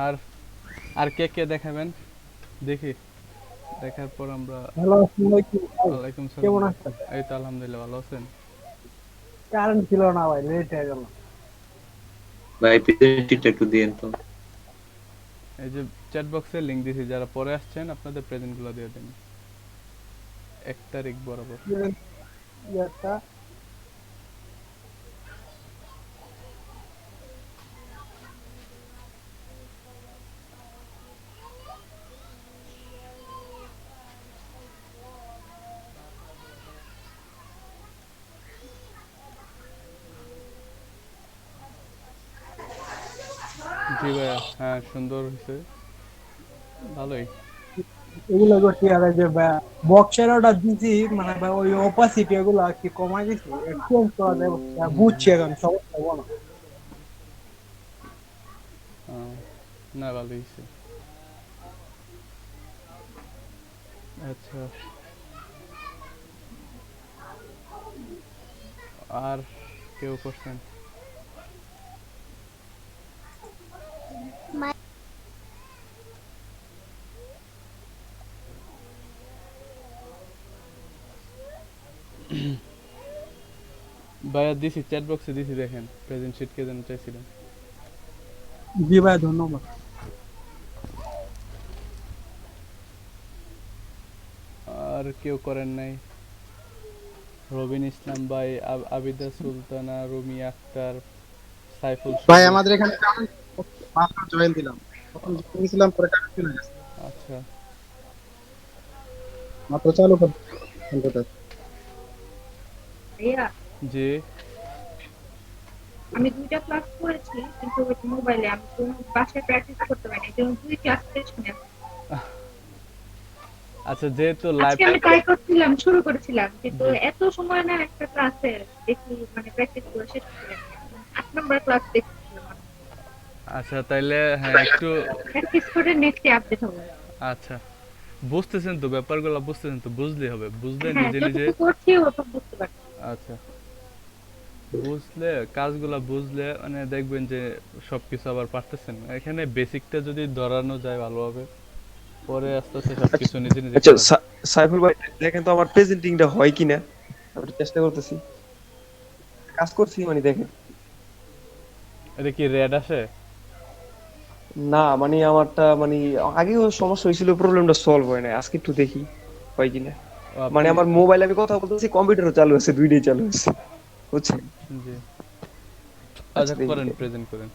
আর আর কে কে দেখাবেন দেখি, দেখার পর আমরা। হ্যালো, আসসালামু আলাইকুম ভাই। ওয়ালাইকুম সালাম কেমন ভাই। আছেন? এই তো আলহামদুলিল্লাহ, ভালো আছেন? কারেন্ট ছিল না ভাই, লেট হয়ে গেল। ভাই প্রেজেন্টেশনটা একটু দিয়েন তো। এই যে চ্যাট বক্সে লিংক দিয়েছি, যারা পরে আসছেন আপনাদের প্রেজেন্টগুলো দিয়ে দেন 1 তারিখ বরাবর। ইয়েটা জি ভাইয়া, হ্যাঁ সুন্দর হয়েছে, ভালোই। এগুলো করছি আর এই যে বক্সের ওটা দিছি, মানে ভাই ওই অপাসিটি এগুলো কি কমাই দিছি, চেঞ্জ করা যায় বুঝছি এখন সমস্যা হবো না। আহ, না ভালোই হয়েছে। আচ্ছা, আর কেউ করছেন? ভাইয়া দিছি, চ্যাট বক্সে দিছি, দেখেন প্রেজেন্ট শিট কে যেন চাইছিলেন। জি ভাই, ধন্যবাদ। আর কেউ করেন নাই? রবিন ইসলাম ভাই, আবিদা সুলতানা, রুমি আক্তার, সাইফুল ভাই সুজন। আমাদের এখানে কারেন্ট মাত্র জয়েন দিলাম, তখন জয়েন দিয়েছিলাম পরে কারেন্ট চলে গেছে। আচ্ছা। মাত্র চালু করে কম্পিউটার। ভাইয়া, জি। আমি 2টা ক্লাস করেছি কিন্তু মোবাইলে আমি কোনো বাসায় প্র্যাকটিস করতে পারিনি, এই জন্য 2 ক্লাস পেছনে আছি। আচ্ছা, যেহেতু লাইভ। আজকে আমি ট্রাই করছিলাম, শুরু করেছিলাম, কিন্তু এত সময় না একটা ক্লাসে দেখি, মানে প্র্যাকটিস করে শেষ করতে পারিনি। 8 নম্বর ক্লাস দেখছিলাম, আচ্ছা তাইলে হ্যাঁ একটু। প্র্যাকটিস করে নেক্সটে আপডেট হবে। আচ্ছা, বুঝতেছেন তো ব্যাপারগুলো, বুঝতেছেন তো, বুঝলেই হবে, বুঝলে হ্যাঁ, নিজে নিজে। যতটুকু করছি ওটুকু বুঝতে পারছি। আচ্ছা, বুঝলে কাজগুলা বুঝলে মানে দেখবেন যে সবকিছু আবার পারতেছেন। এখানে বেসিকটা যদি ধরানো যায় ভালোভাবে, পরে আস্তে আস্তে আচ্ছা সবকিছু নিজে নিজে আচ্ছা, করা যায়। সাইফুল ভাই দেখেন তো আমার প্রেজেন্টিংটা হয় কিনা, আমি একটু চেষ্টা করতেছি, কাজ করছি মানে দেখেন। এটা কি রেড আসে? না মানে আমারটা মানে আগেও সমস্যা হয়েছিল, প্রবলেমটা সলভ হয় না, আজকে একটু দেখি হয় কিনা। ও মানে আপনি। আমার মোবাইল আমি কথা বলতেছি, কম্পিউটারও চালু আছে, দুইটাই চালু আছে, বুঝছেন। জি। আচ্ছা আচ্ছা, দেখি করেন, দেখি। প্রেজেন্ট করেন।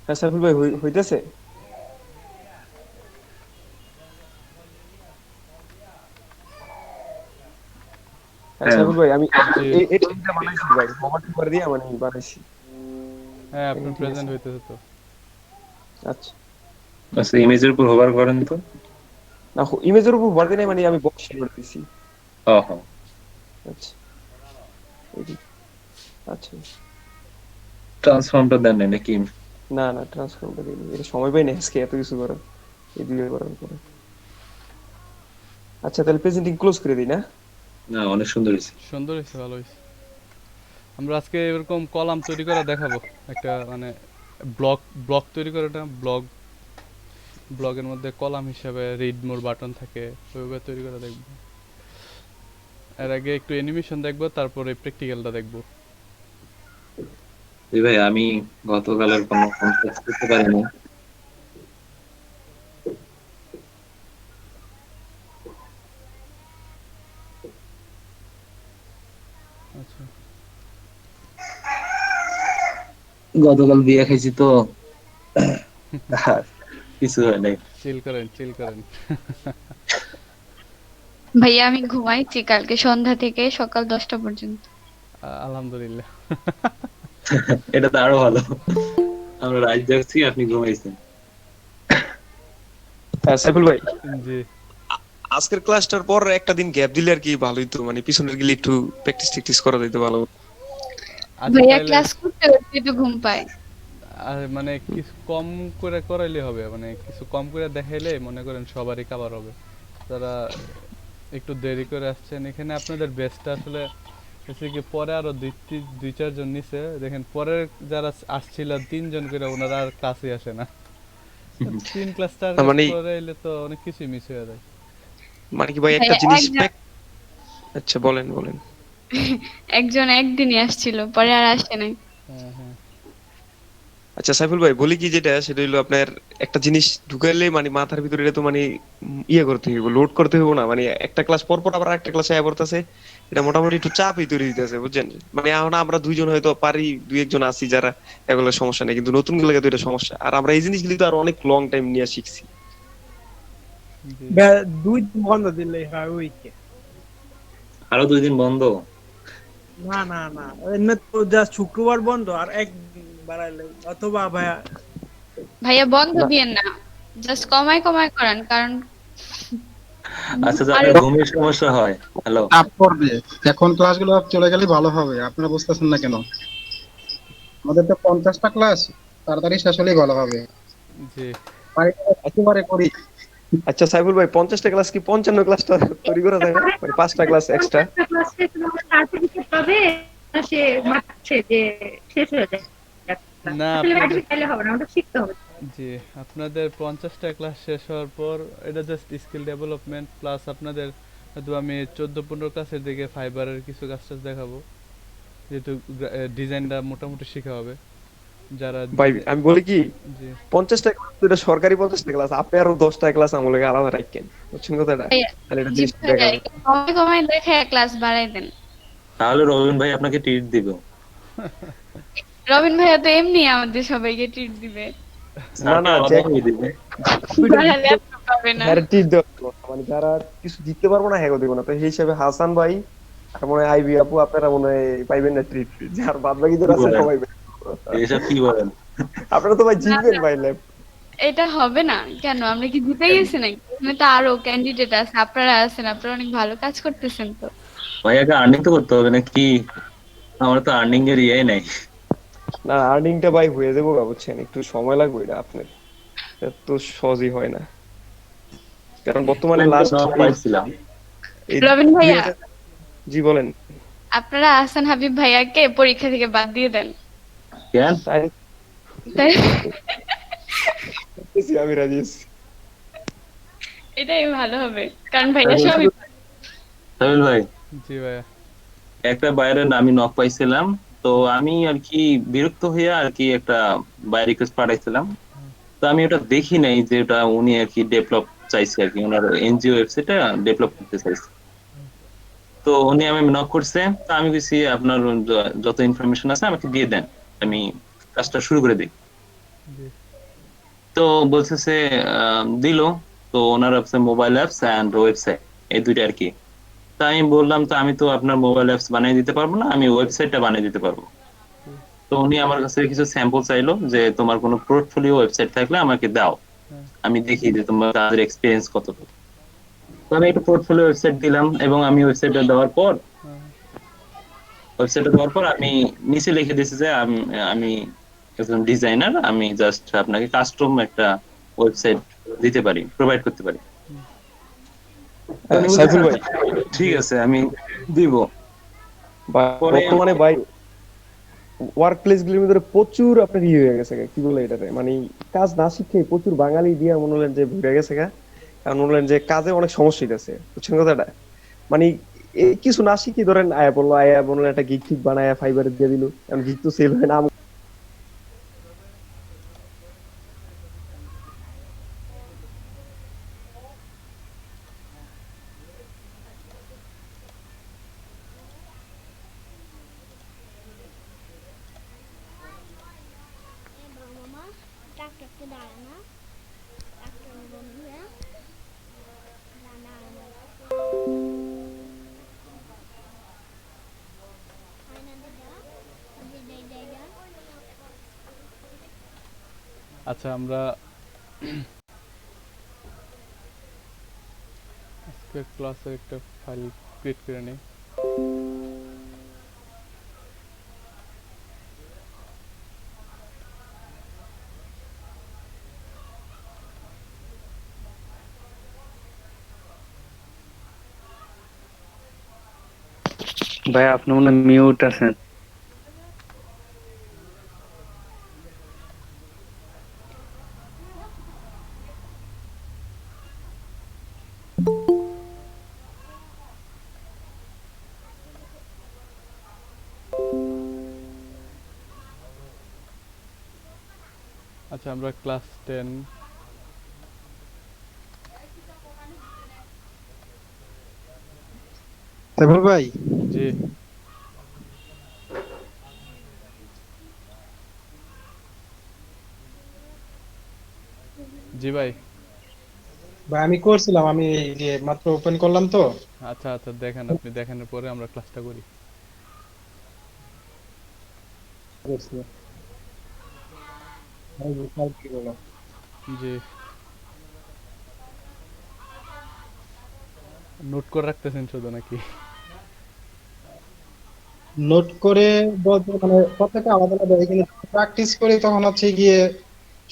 হ্যাঁ সাইফুল ভাই হইতেছে। হ্যাঁ হ্যাঁ সাইফুল ভাই আমি জি। এই টিমটা বানাইছি ভাই, কভার টুভার দিয়ে মানে বানাইছি। হ্যাঁ, দেখেন আপনার ঠিক আছে। প্রেজেন্ট হইতেছে তো। আচ্ছা। আচ্ছা, ইমেজের উপর হোভার করেন তো। না ইমেজের উপর ভর দিয়ে মানে আমি বক্স করে দিছি। ও হ্যাঁ। আচ্ছা এই- আচ্ছা। ট্রান্সফর্মটা দেন নাই নাকি? না না, ট্রান্সফর্মটা দিইনি, এটা সময় পাই না আজকে এত কিছু করার, এই দুইটা করার পরে। আচ্ছা তাহলে প্রেজেন্টিং ক্লোজ করে দিই না। না, অনেক সুন্দর হয়েছে। সুন্দর হয়েছে, ভালো হয়েছে। আমরা আজকে এরকম কলাম তৈরি করে দেখাবো, একটা মানে ব্লগ ব্লগ তৈরি করে, একটা ব্লগের মধ্যে কলাম হিসাবে রিড মোর বাটন থাকে, ওইভাবে তৈরি করে দেখবো। এর আগে একটু অ্যানিমেশন দেখবো, তারপরে প্র্যাকটিক্যালটা দেখবো। জি ভাই, আমি গতকাল আর কোনো কমপ্লেক্স করতে পারিনি। আচ্ছা। গতকাল বিয়ে খাইছি তো, আর কিছু হয় নাই। চিল করেন, চিল করেন। ভাইয়া আমি ঘুমাইছি কালকে সন্ধ্যা থেকে সকাল 10টা পর্যন্ত। আলহামদুলিল্লাহ। এটা তো আরো ভালো। আমরা রাত জাগছি, আপনি ঘুমাইছেন। হ্যাঁ সাইফুল ভাই, জি। আজকের ক্লাসটার পর একটা দিন গ্যাপ দিলে আর কি ভালো হইতো, মানে পিছনের গেলে একটু প্র্যাকটিস ট্যাকটিস করা যাইতো ভালো। আচ্ছা ভাইয়া তাইলে ক্লাস করতে করতে তো ঘুম পায়। মানে কিছু কম করে করাইলে হবে, মানে কিছু কম করে দেখাইলে মনে করেন সবারই কাভার হবে। যারা একটু দেরি করে আসছেন, এখানে আপনাদের বেস্টটা আসলে হচ্ছে কি পরে আরো দুই চারজন নিচে দেখেন, পরে যারা আসছিল 3 জন করে, ওনারা আর ক্লাসে আসে না। 3 ক্লাস তার টার্গেট মানে করে এলে তো অনেক কিছুই মিস হয়ে যায়। মানে কি ভাই একটা ভাইয়া জিনিস একজন আচ্ছা বলেন বলেন। একজন একদিনই আসছিল, পরে আর আসে নাই। হ্যাঁ হ্যাঁ আচ্ছা সাইফুল ভাই বলি কি, যেটা সেটা হলো আপনার একটা জিনিস ঢুকাইলে মানে মাথার ভিতরে এটা তো মানে ইয়ে করতে হইব, লোড করতে হইব না, মানে একটা ক্লাস পর পর আবার একটা ক্লাসে আয়া পড়তেছে, এটা মোটামুটি একটু চাপই তৈরি দিতেছে বুঝছেন। মানে এখন আমরা দুইজন হয়তো পারি, দুই একজন আছি যারা এগুলো সমস্যা নেই, কিন্তু নতুন গুলোকে তো এটা সমস্যা। আর আমরা এই জিনিসগুলি তো আর অনেক লং টাইম নিয়ে শিখছি। জি। 2 দিন বন্ধ দিলে হয় উইকে। আরো 2 দিন বন্ধ? না না না, এমনি তো জাস্ট শুক্রবার বন্ধ, আর একদিন বাড়াইলে অথবা ভাইয়া ভাইয়া বন্ধ না দিয়েন না, জাস্ট কমায় কমায় করান, কারণ আচ্ছা, আরো যাদের ঘুমের সমস্যা হয়। হ্যালো। চাপ পড়বে। এখন ক্লাসগুলো চলে গেলে ভালো হবে, আপনারা বুঝতেছেন না কেন? আমাদের তো 50টা ক্লাস, তাড়াতাড়ি শেষ হলেই ভালো হবে। জি একেবারে করি। আচ্ছা সাইফুল ভাই 50টা ক্লাস কি 55 ক্লাসটা তৈরি করা যায় না, মানে 5টা ক্লাস এক্সট্রা? 50টা ক্লাসে সার্টিফিকেট পাবে, না সে মানছে যে শেষ হয়ে যায় না, আসলে আপনাদের সার্টিফিকেট পাইলে হবে না, ওটা শিখতে হবে। জি আপনাদের 50টা ক্লাস শেষ হওয়ার পর এটা জাস্ট স্কিল ডেভেলপমেন্ট প্লাস আপনাদের হয়তো আমি 14-15 ক্লাসের দিকে ফাইবারের কিছু কাজ টাজ দেখাবো, যেহেতু ডিজাইনটা মোটামুটি শেখা হবে যারা ভাই আমি বলি কি, জি 50টা ক্লাস তো এটা সরকারি 50টা ক্লাস, আপনি আরো 10টা ক্লাস আমলে আলাদা রাখেন, বুঝছেন কথাটা? ভাইয়া, তাহলে এটা জি জিনিস ভাইয়া, দেখা একটু কমায় কমায় দেখে ক্লাস বাড়াই দেন। তাহলে রবিন ভাই আপনাকে ট্রিট দিব। রবিন ভাইয়া তো এমনি আমাদের সবাইকে ট্রিট দিবে, না স্যারকে না আলাদা যে করে দিবে। যারা ল্যাপটপ পাবে না। হ্যাঁ টিপ দেওয়া যাবে না। মানে যারা কিছু জিততে পারবো না হ্যাঁ দেবো না, তো সেই হিসাবে হাসান ভাই আর মনে হয় আইবি আপু আপনারা মনে হয় পাইবেন না ট্রিট, যার বাদ বাকি কি যারা আছে বলেন? সবাই এসব কি বলেন? আপনারা তো ভাই না জিতবেন না, ভাই ল্যাব। এটা হবে না কেন? আমরা কি জিতে গেছি নাকি? এখানে তো আরো ক্যান্ডিডেট আছে, আপনারা আছেন, আপনারা অনেক ভালো কাজ করতেছেন তো। ভাইয়াকে আর্নিং তো করতে হবে নাকি? আমার তো আর্নিং এর ইয়ে নাই। না আর্নিংটা ভাই হয়ে যাবো বুঝছেন, একটু সময় লাগবে, এটা আপনার এত সহজই হয় না, কারণ বর্তমানে লাস্ট নক পাইছিলাম। এই রবিন ভাইয়া, 2000 জি বলেন। আপনারা আহসান হাবিব ভাইয়াকে পরীক্ষা থেকে বাদ দিয়ে দেন, কেন? তাই তাই আমি রাজি আছি। এটাই ভালো হবে, কারণ ভাইয়া সবই সাবিল ভাই, জি ভাইয়া একটা বাইরের আমি নক পাইছিলাম, তো আমি আর কি বিরক্ত হয়ে আর কি একটা বাইরে রিকোয়েস্ট পাঠাইছিলাম। তো আমি ওটা দেখি নাই যে ওটা উনি আর কি ডেভেলপ চাইছে আর কি, ওনার এনজিও ওয়েবসাইটটা ডেভেলপ করতে চাইছে। তো উনি আমি নক করছে, তো আমি বলছি আপনার যত ইনফরমেশন আছে আমাকে দিয়ে দেন, আমি কাজটা শুরু করে দিই। জি তো বলতেছে দিল। তো ওনার হচ্ছে মোবাইল অ্যাপস অ্যান্ড ওয়েবসাইট, এই দুইটা আর কি। তা আমি বললাম তো আমি তো আপনার মোবাইল অ্যাপস বানিয়ে দিতে পারবো না, আমি ওয়েবসাইটটা বানিয়ে দিতে পারবো। তো উনি আমার কাছে কিছু স্যাম্পল চাইলো যে তোমার কোনো পোর্টফোলিও ওয়েবসাইট থাকলে আমাকে দাও, হ্যাঁ আমি দেখি যে তোমার তাদের এক্সপিরিয়েন্স কতটুকু। তো আমি একটা পোর্টফোলিও ওয়েবসাইট দিলাম, এবং আমি হ্যাঁ ওয়েবসাইটটা দেওয়ার পর আমি নিচে লিখে দিয়েছি যে আমি একজন ডিজাইনার, আমি জাস্ট আপনাকে কাস্টম একটা ওয়েবসাইট দিতে পারি, প্রোভাইড করতে পারি। তো উনি বলতেছে সাইফুল ভাই আচ্ছা, ঠিক আছে আমি দিব। পরে বর্তমানে ভাই ওয়ার্ক প্লেস গুলির ভিতরে প্রচুর আপনার ইয়ে হয়ে গেছে গা, কি বলে এটাতে, মানে কাজ না শিখে প্রচুর বাঙালি দিয়া মনে হলেন যে ভুলে গেছে গা, কারণ মনে হলেন যে কাজে অনেক সমস্যা হইতেছে, বুঝছেন কথাটা? মানে এই কিছু না শিখি ধরেন আয়া বললো, আয়া মনে হলো একটা গিগ ঠিক বানায় ফাইবারে দিয়ে দিল, কারণ গিগ তো সেল হয় না। Mama, tractor ke darana, tractor bolu ya, dana ayna dida, dida. আচ্ছা আমরা আজকে ক্লাসে একটা ফাইল ক্রিয়েট করে নিই। ভাই আপনি মনে হয় মিউট আছেন। আচ্ছা আমরা ক্লাস 10 সাইফুল ভাই, জি জি ভাই। ভাই আমি করছিলাম, আমি এই যে মাত্র ওপেন করলাম তো। আচ্ছা আচ্ছা দেখেন, আপনি দেখানোর পরে আমরা ক্লাসটা করি। করছি। এই যে সব কি বলো? জি নোট করে রাখতেছেন শুধু নাকি? নোট করে বলতে মানে প্রত্যেকটা আলাদা আলাদা, এখানে প্র্যাকটিস করি তখন হচ্ছে গিয়ে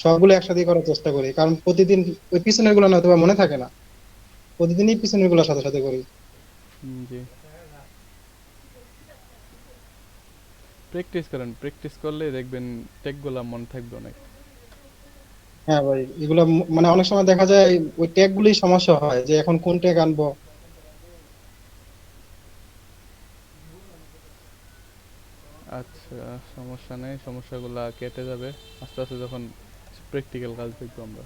সবগুলো একসাথে করার চেষ্টা করি, কারণ প্রতিদিন ওই পিছনের গুলো না হয়তো বা মনে থাকে না, প্রতিদিনই পিছনের গুলো সাথে সাথে করি। জি প্র্যাকটিস করেন, প্র্যাকটিস করলে দেখবেন টেকগুলা মনে থাকবে অনেক। হ্যাঁ ভাই, এগুলো মানে অনেক সময় দেখা যায় ওই ট্যাগ গুলোই সমস্যা হয়, যে এখন কোন ট্যাগ আনবো। আচ্ছা সমস্যা নেই, সমস্যাগুলা কেটে যাবে আস্তে আস্তে যখন প্র্যাকটিক্যাল কাজ দেখবো আমরা।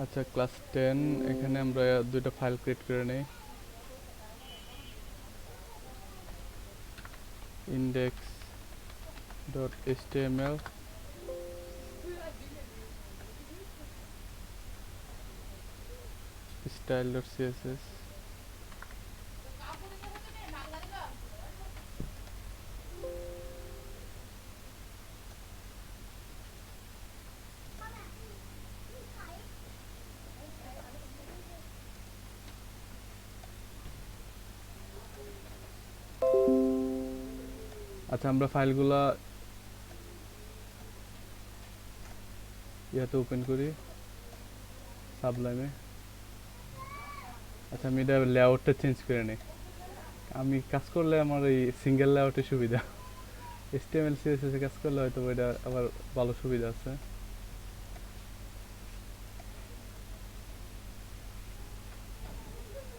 আচ্ছা ক্লাস 10 এখানে আমরা দুইটা ফাইল ক্রিয়েট করে নেই। Index dot HTML style dot CSS. আচ্ছা আমরা ফাইলগুলা ইয়াতে ওপেন করি, সাবলাইমে। আচ্ছা আমি এটা লেআউটটা চেঞ্জ করে নিই। আমি কাজ করলে আমার এই সিঙ্গেল লেআউটে সুবিধা, এইচটিএমএল সিএসএস এ কাজ করলে হয়তো এটা আবার ভালো সুবিধা আছে।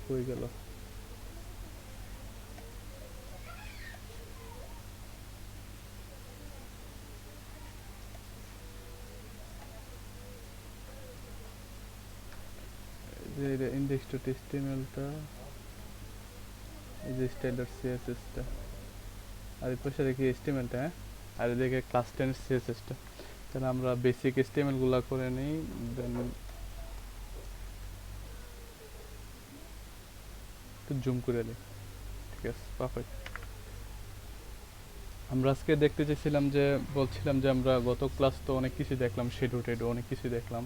হয়ে গেল। যে এটা ইন্ডেক্স ডট এইচটিএমএলটা, এই যে স্টাইল ডট সিএসএসটা, আর এই পাশে রেখে এইচটিএমএলটা, হ্যাঁ, আর এদিকে ক্লাস 10 সিএসএসটা। তাহলে আমরা বেসিক এইচটিএমএল গুলা করে নিই, দেন একটু জুম করে নিই। ঠিক আছে পারফেক্ট। আমরা আজকে দেখতে চাইছিলাম যে, বলছিলাম যে আমরা গত ক্লাস তো অনেক কিছু দেখলাম, শেডো টেডো অনেক কিছু দেখলাম।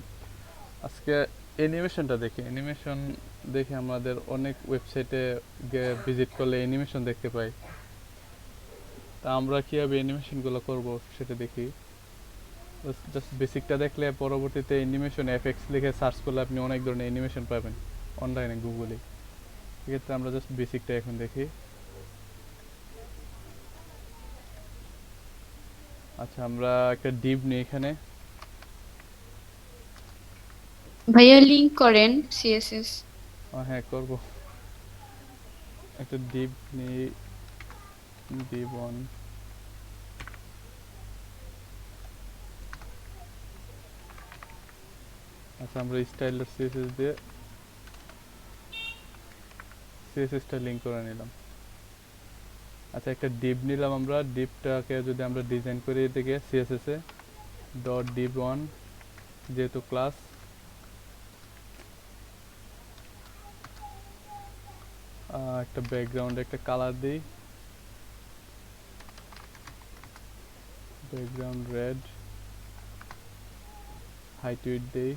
আজকে অ্যানিমেশনটা দেখি, অ্যানিমেশন দেখে আমাদের অনেক ওয়েবসাইটে গিয়ে ভিজিট করলে অ্যানিমেশন দেখতে পাই। তা আমরা কীভাবে অ্যানিমেশনগুলো করব সেটা দেখি। জাস্ট বেসিকটা দেখলে পরবর্তীতে অ্যানিমেশন এফএক্স লিখে সার্চ করলে আপনি অনেক ধরনের অ্যানিমেশন পাবেন অনলাইনে গুগলে। সেক্ষেত্রে আমরা জাস্ট বেসিকটা এখন দেখি। আচ্ছা আমরা একটা ডিভ নিই এখানে। ভাইয়া লিংক করেন সিএসএস। হ্যাঁ করব। একটা ডিভ নিই, ডিভ অন। আচ্ছা আমরা স্টাইল সিএসএস দিয়ে সিএসএসটা লিংক করে নিলাম। আচ্ছা একটা ডিভ নিলাম আমরা, ডিভটাকে যদি আমরা ডিজাইন করি এদিকে CSS A dot Depp on, যেহেতু ক্লাস, একটা ব্যাকগ্রাউন্ডে একটা কালার দিই, ব্যাকগ্রাউন্ড রেড, হাইট উইডথ দেই,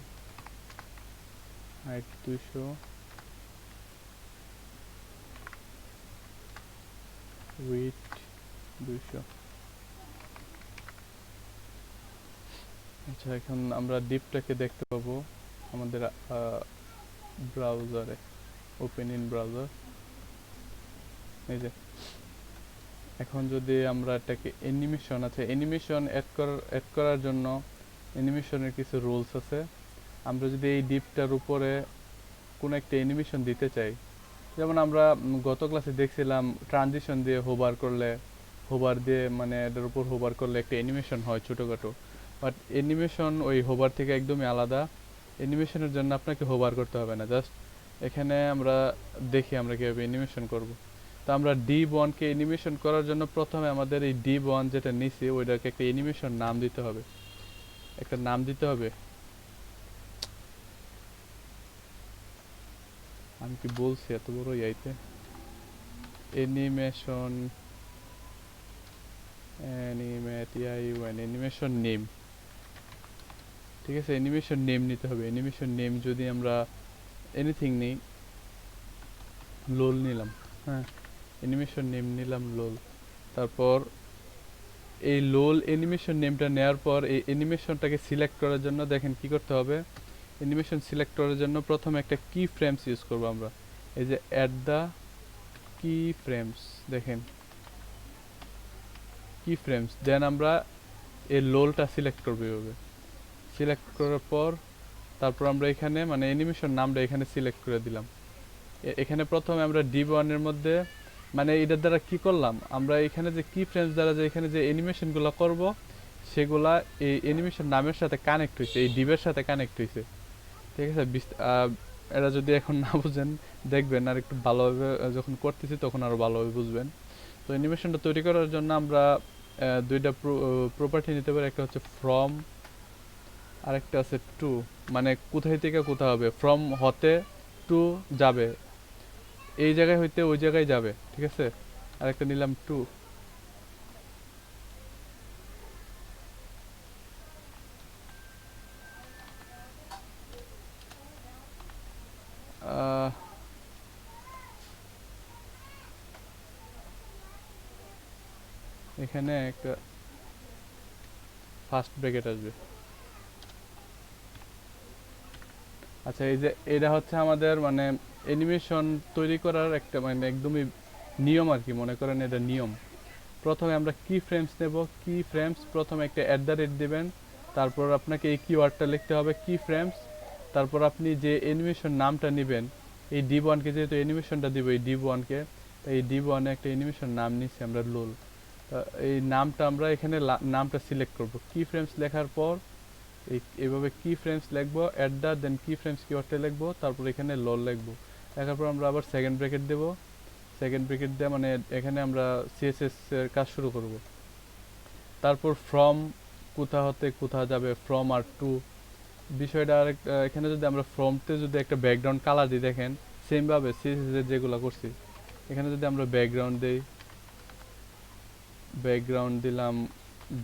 হাইট 200, উইডথ 200। আচ্ছা, এখন আমরা ডিপটাকে দেখতে পাবো আমাদের ব্রাউজারে, ওপেন ইন ব্রাউজার। এই যে এখন যদি আমরা এটাকে অ্যানিমেশন আছে, অ্যানিমেশন অ্যাড করার জন্য অ্যানিমেশনের কিছু রুলস আছে। আমরা যদি এই ডিপটার উপরে কোনো একটা অ্যানিমেশন দিতে চাই, যেমন আমরা গত ক্লাসে দেখছিলাম ট্রানজিশন দিয়ে হোভার করলে, হোভার দিয়ে মানে এটার উপর হোভার করলে একটা অ্যানিমেশন হয় ছোটোখাটো, বাট অ্যানিমেশন ওই হোভার থেকে একদমই আলাদা। অ্যানিমেশনের জন্য আপনাকে হোভার করতে হবে না, জাস্ট এখানে আমরা দেখি আমরা কীভাবে অ্যানিমেশন করব। তো আমরা D1কে অ্যানিমেশন করার জন্য প্রথমে আমাদের এই D1 যেটা নিছি ওইটাকে একটা অ্যানিমেশন নাম দিতে হবে, একটা নাম দিতে হবে। আমি কি বলছি এত বড় ইয়াইতে অ্যানিমেশন, অ্যানিমেশন নেম, ঠিক আছে? অ্যানিমেশন নেম নিতে হবে। অ্যানিমেশন নেম যদি আমরা এনিথিং নেই, লোল নিলাম, হ্যাঁ অ্যানিমেশন নেম নিলাম লোল। তারপর এই লোল অ্যানিমেশন নেমটা নেওয়ার পর এই অ্যানিমেশনটাকে সিলেক্ট করার জন্য দেখেন কি করতে হবে। অ্যানিমেশন সিলেক্ট করার জন্য প্রথমে একটা কি ফ্রেমস ইউজ করব আমরা, এই যে অ্যাড দ্য কি ফ্রেমস, দেখেন কি ফ্রেমস। দেন আমরা এই লোলটা সিলেক্ট করবো এভাবে। সিলেক্ট করার পর তারপর আমরা এখানে মানে অ্যানিমেশন নামটা এখানে সিলেক্ট করে দিলাম। এখানে প্রথমে আমরা D1 এর মধ্যে মানে এটার দ্বারা কি করলাম, আমরা এখানে যে কি ফ্রেমস দ্বারা যে এখানে যে অ্যানিমেশনগুলো করব সেগুলা এই অ্যানিমেশন নামের সাথে কানেক্ট হয়েছে, এই ডিবের সাথে কানেক্ট হয়েছে, ঠিক আছে? এটা যদি এখন না বুঝেন দেখবেন আর একটু ভালোভাবে যখন করতেছি তখন আরো ভালোভাবে বুঝবেন। তো অ্যানিমেশনটা তৈরি করার জন্য আমরা দুইটা প্রপার্টি নিতে পারি, একটা হচ্ছে ফ্রম আর একটা আছে টু, মানে কোথায় থেকে কোথায় হবে, ফ্রম হতে টু যাবে, এই জায়গায় হইতে ওই জায়গায় যাবে, ঠিক আছে? আর একটা নিলাম টু। এখানে একটা ফার্স্ট ব্র্যাকেট আসবে। আচ্ছা, এই যে এটা হচ্ছে আমাদের মানে অ্যানিমেশন তৈরি করার একটা মানে একদমই নিয়ম আর কি, মনে করেন এটা নিয়ম। প্রথমে আমরা কি ফ্রেমস নেব, কি ফ্রেমস প্রথমে একটা @ দিবেন, তারপর আপনাকে এই কিওয়ার্ডটা লিখতে হবে কি ফ্রেমস, তারপর আপনি যে অ্যানিমেশন নামটা নেবেন, এই D1কে যেহেতু অ্যানিমেশনটা দিব এই D1কে, তাই এই D1 এ একটা অ্যানিমেশন নাম নিচ্ছি আমরা লোল। এই নামটা আমরা এখানে নামটা সিলেক্ট করব। কি ফ্রেমস লেখার পর এইভাবে কি ফ্রেমস লিখবো, দেন কি ফ্রেমস কিওয়ার্ডটা লিখবো, তারপর এখানে লোল লিখবো। লেখার পর আমরা আবার সেকেন্ড ব্র্যাকেট দেব, সেকেন্ড ব্র্যাকেট দিয়ে মানে এখানে আমরা CSS এর কাজ শুরু করব। তারপর ফ্রম কোথা হতে কোথা যাবে, ফ্রম আর টু বিষয়টা আরেক। এখানে যদি আমরা ফ্রমতে যদি একটা ব্যাকগ্রাউন্ড কালার দিই, দেখেন সেম ভাবে CSS এর যেগুলো করছি এখানে যদি আমরা ব্যাকগ্রাউন্ড দেই, ব্যাকগ্রাউন্ড দিলাম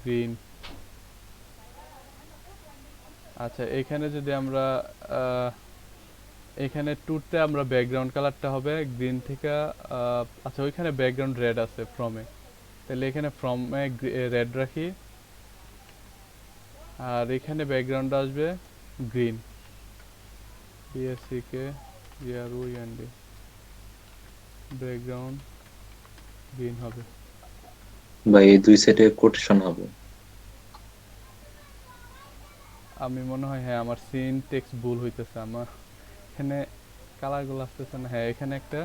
গ্রিন। আচ্ছা, এখানে যদি আমরা এখানে টুতে আমরা ব্যাকগ্রাউন্ড কালারটা হবে গ্রিন থেকে, আচ্ছা ওইখানে ব্যাকগ্রাউন্ড রেড আছে ফ্রমে, তাহলে এখানে ফ্রমে রেড রাখি, আর এখানে ব্যাকগ্রাউন্ড আসবে green, BSCK GRUND, background green হবে। ভাই এই দুই সেটে কোটেশন হবে। আমি মনে হয় হ্যাঁ আমার সিনটেক্স ভুল হইতেছে, আমার এখানে কালারগুলো আসতেছে না। হ্যাঁ এখানে একটা,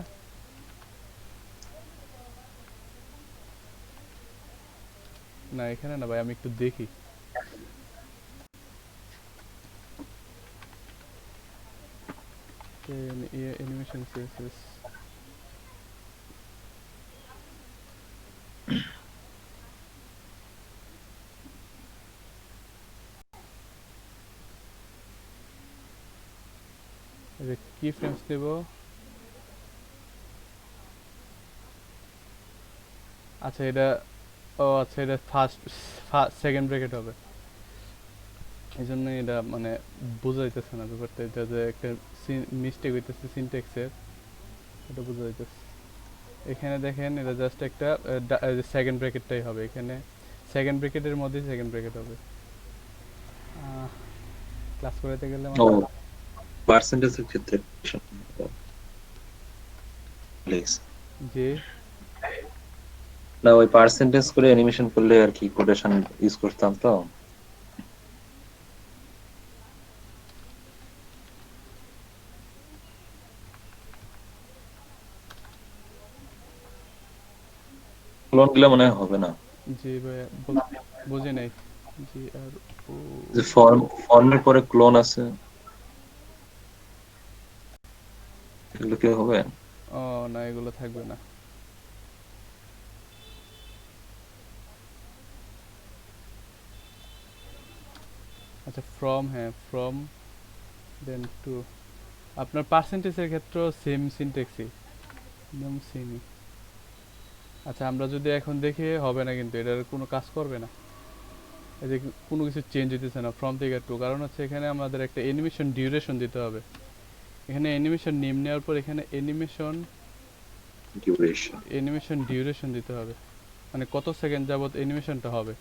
না এখানে না ভাই, আমি একটু দেখি। অ্যানিমেশন CSS কি ফ্রেমস দেব। আচ্ছা এটা, ও আচ্ছা এটা সেকেন্ড ব্র্যাকেট হবে, এই জন্য এটা মানে বোঝা যাইতেছে না ব্যাপারটা, এটা যে একটা মিস্টেক হইতেছে সিনট্যাক্সের, এটা বোঝা যাইতেছে। এখানে দেখেন এটা জাস্ট একটা সেকেন্ড ব্র্যাকেটটাই হবে, এখানে সেকেন্ড ব্র্যাকেটের মধ্যে সেকেন্ড ব্র্যাকেট হবে। ক্লাস করাতে গেলে ও মানে পার্সেন্টেজের ক্ষেত্রে প্লিজ যে না, ওই পার্সেন্টেজ করে অ্যানিমেশন করলে আর কি কোটেশন ইউজ করতাম তো। ক্লোন গুলো মনে হয় হবে না, জি ভাইয়া বুঝি নাই। জি আর ও যে ফর্মের পরে ক্লোন আছে, এগুলো কি হবে? ও না, এগুলো থাকবে না। আচ্ছা ফ্রম, হ্যাঁ ফ্রম দেন টু, আপনার পার্সেন্টেজের ক্ষেত্রেও সেম সিনট্যাক্সই, একদম সেমই। আচ্ছা আমরা যদি এখন দেখি হবে না, কিন্তু এটার কোনো কাজ করবে না। এই যে কোনো কিছু চেঞ্জ হইতেছে না ফ্রম থেকে টু, কারণ হচ্ছে এখানে আমাদের একটা অ্যানিমেশন ডিউরেশন দিতে হবে। এখানে অ্যানিমেশন নেম নেওয়ার পর এখানে অ্যানিমেশন ডিউরেশন দিতে হবে, মানে কত সেকেন্ড যাবত অ্যানিমেশনটা হবে।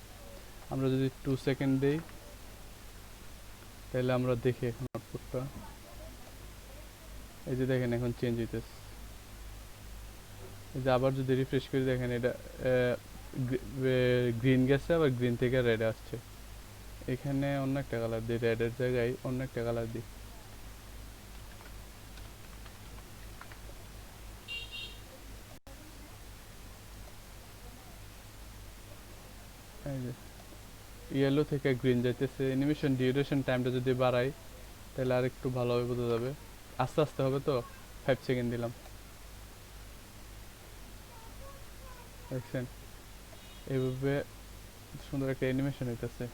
আমরা যদি 2 সেকেন্ড দেই তাহলে আমরা দেখি এখন আউটপুটটা। এই যে দেখেন এখন চেঞ্জ হইতেছে। এই যে আবার যদি রিফ্রেশ করি দেখেন এটা গ্রিন গেছে, আবার গ্রিন থেকে রেড আসছে। এখানে অন্য একটা কালার দিই, রেডের জায়গায় অন্য একটা কালার দিই। এই যে ইয়েলো থেকে গ্রিন যাইতেছে। অ্যানিমেশন ডিউরেশন টাইমটা যদি বাড়াই তাহলে আর একটু ভালোভাবে বোঝা যাবে। আস্তে আস্তে হবে তো, 5 সেকেন্ড দিলাম, দেখছেন এইভাবে সুন্দর একটা অ্যানিমেশন হইতেছে।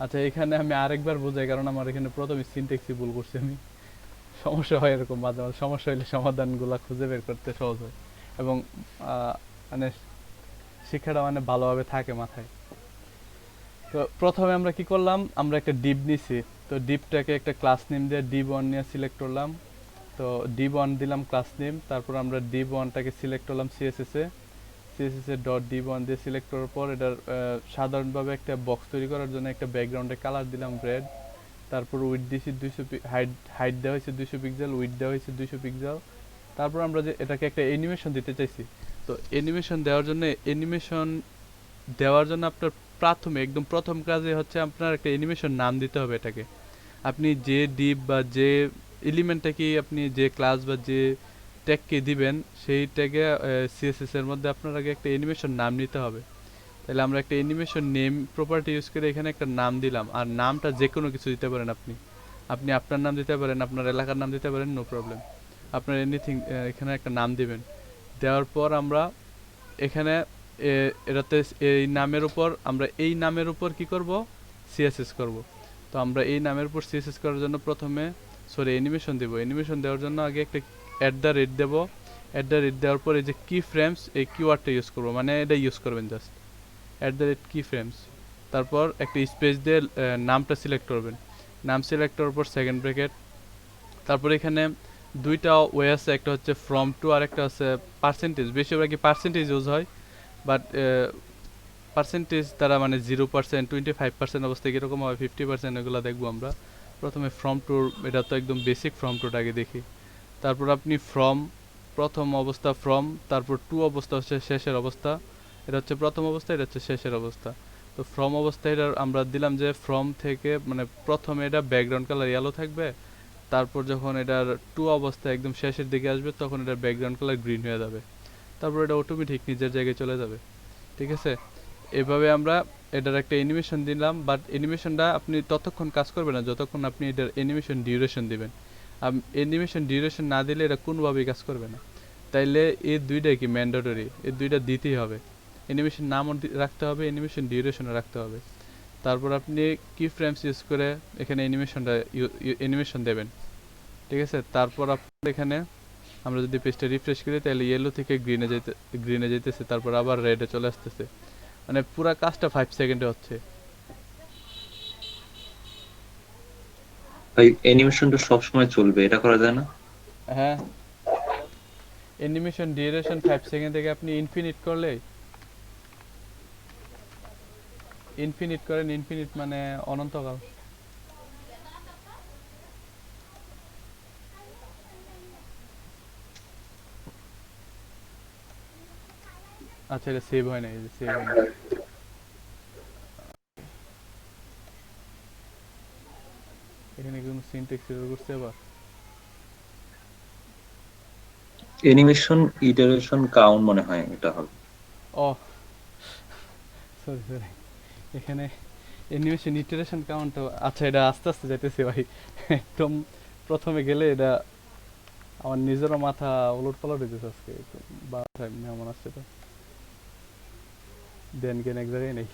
আচ্ছা এখানে আমি আরেকবার বোঝাই, কারণ আমার এখানে প্রথমে সিনট্যাক্সই ভুল করছি আমি। সমস্যা হয় এরকম মাঝে মাঝে, সমস্যা হলে সমাধানগুলো খুঁজে বের করতে সহজ হয় এবং মানে শিক্ষাটা মানে ভালোভাবে থাকে মাথায়। তো প্রথমে আমরা কি করলাম, আমরা একটা ডিপ নিছি। তো ডিপটাকে একটা ক্লাস নেম দিয়ে ডিপ ওয়ান নিয়ে সিলেক্ট করলাম। তো ডিপ ওয়ান দিলাম ক্লাস নেম, তারপর আমরা ডিপ ওয়ানটাকে সিলেক্ট করলাম CSS A dot deep one দিয়ে সিলেক্ট করার পর এটার সাধারণভাবে একটা বক্স তৈরি করার জন্য একটা ব্যাকগ্রাউন্ডে কালার দিলাম রেড। তারপর উইথ দিয়েছি 200, হাইট দেওয়া হয়েছে 200 পিক্সেল, উইথ দেওয়া হয়েছে 200 পিক্সেল। তারপর আমরা যে এটাকে একটা অ্যানিমেশন দিতে চাইছি, তো অ্যানিমেশন দেওয়ার জন্য আপনার একদম প্রথম কাজে হচ্ছে আপনার একটা অ্যানিমেশন নাম দিতে হবে এটাকে। আপনি যে ডিপ বা যে এলিমেন্টটাকে আপনি যে ক্লাস বা যে ট্যাগকে দিবেন সেই ট্যাগে সিএসএস এর মধ্যে আপনার আগে একটা অ্যানিমেশন নাম নিতে হবে। তাহলে আমরা একটা অ্যানিমেশন নেম প্রপার্টি ইউজ করে এখানে একটা নাম দিলাম, আর নামটা যে কোনো কিছু দিতে পারেন আপনি। আপনি আপনার নাম দিতে পারেন, আপনার এলাকার নাম দিতে পারেন, নো প্রবলেম। আপনার এনিথিং এখানে একটা নাম দিবেন। দেওয়ার পর আমরা এখানে এটাতে এই নামের উপর কি করব, সিএসএস করব। তো আমরা এই নামের উপর সিএসএস করার জন্য প্রথমে অ্যানিমেশন দেব। অ্যানিমেশন দেওয়ার জন্য আগে একটা @ দেব। দেওয়ার পর এই যে কি ফ্রেমস, এই কিওয়ার্ডটা ইউজ করব, মানে এটা ইউজ করবেন জাস্ট @কি ফ্রেমস। তারপর একটা স্পেস দিয়ে নামটা সিলেক্ট করবেন। নাম সিলেক্ট করার পর সেকেন্ড ব্র্যাকেট। তারপর এখানে দুইটা ওয়ে আছে, একটা হচ্ছে ফ্রম টু আর একটা হচ্ছে পার্সেন্টেজ। বেশিরভাগই পার্সেন্টেজ ইউজ হয়, বাট পার্সেন্টেজ দ্বারা মানে 0%, 25% অবস্থায় কীরকম হয়, 50%, এগুলো দেখবো আমরা। প্রথমে ফ্রম টু, এটা তো একদম বেসিক ফ্রম টুটা আগে দেখি। তারপর আপনি প্রথম অবস্থা ফ্রম, তারপর টু অবস্থা হচ্ছে শেষের অবস্থা। এটা হচ্ছে প্রথম অবস্থা, এটা হচ্ছে শেষের অবস্থা। তো ফ্রম অবস্থায় এটা আমরা দিলাম যে ফ্রম থেকে মানে প্রথমে এটা ব্যাকগ্রাউন্ড কালার ইয়েলো থাকবে। তারপর যখন এটার টু অবস্থা একদম শেষের দিকে আসবে তখন এটার ব্যাকগ্রাউন্ড কালার গ্রিন হয়ে যাবে। তারপর এটা অটোমেটিক নিজের জায়গায় চলে যাবে। ঠিক আছে, এভাবে আমরা এটার একটা অ্যানিমেশন দিলাম, বাট অ্যানিমেশনটা আপনি ততক্ষণ কাজ করবে না যতক্ষণ আপনি এটার অ্যানিমেশন ডিউরেশন দিবেন। অ্যানিমেশন ডিউরেশন না দিলে এটা কোনোভাবেই কাজ করবে না। তাইলে এই দুইটাই কি ম্যান্ডেটরি, এই দুইটা দিতেই হবে। অ্যানিমেশন নামও রাখতে হবে, অ্যানিমেশন ডিউরেশনও রাখতে হবে। তারপর আপনি কি ফ্রেমস ইউজ করে এখানে অ্যানিমেশন দেবেন। ঠিক আছে, তারপর আপনার এখানে আমরা যদি পেজটা রিফ্রেশ করি তাহলে ইয়েলো থেকে গ্রিনে যেতেছে, তারপর আবার রেডে চলে আসতেছে। মানে পুরো কাজটা 5 সেকেন্ডে হচ্ছে। ভাই অ্যানিমেশনটা সব সময় চলবে, এটা করা যায় না? হ্যাঁ, অ্যানিমেশন ডিউরেশন 5 সেকেন্ড থেকে আপনি ইনফিনিট করলে ইনফিনিট করেন, ইনফিনিট মানে অনন্তকাল। আচ্ছা এটা সেভ হয় না, এই যে সেভ হয় না। এখানে কোনো সিনট্যাক্স এরর করছে আবার। অ্যানিমেশন ইটারেশন কাউন্ট মনে হয় এটা হবে। ও সরি সরি, এখানে অ্যানিমেশন ইটারেশন কাউন্ট। আচ্ছা এটা আস্তে আস্তে যাইতেছে ভাই, একদম প্রথমে গেলে এটা আমার নিজেরও মাথা উলট পালট হইতেছে আজকে। বাসায় মেহমান আসছে তো, দেন কেন এক জায়গায় নেই।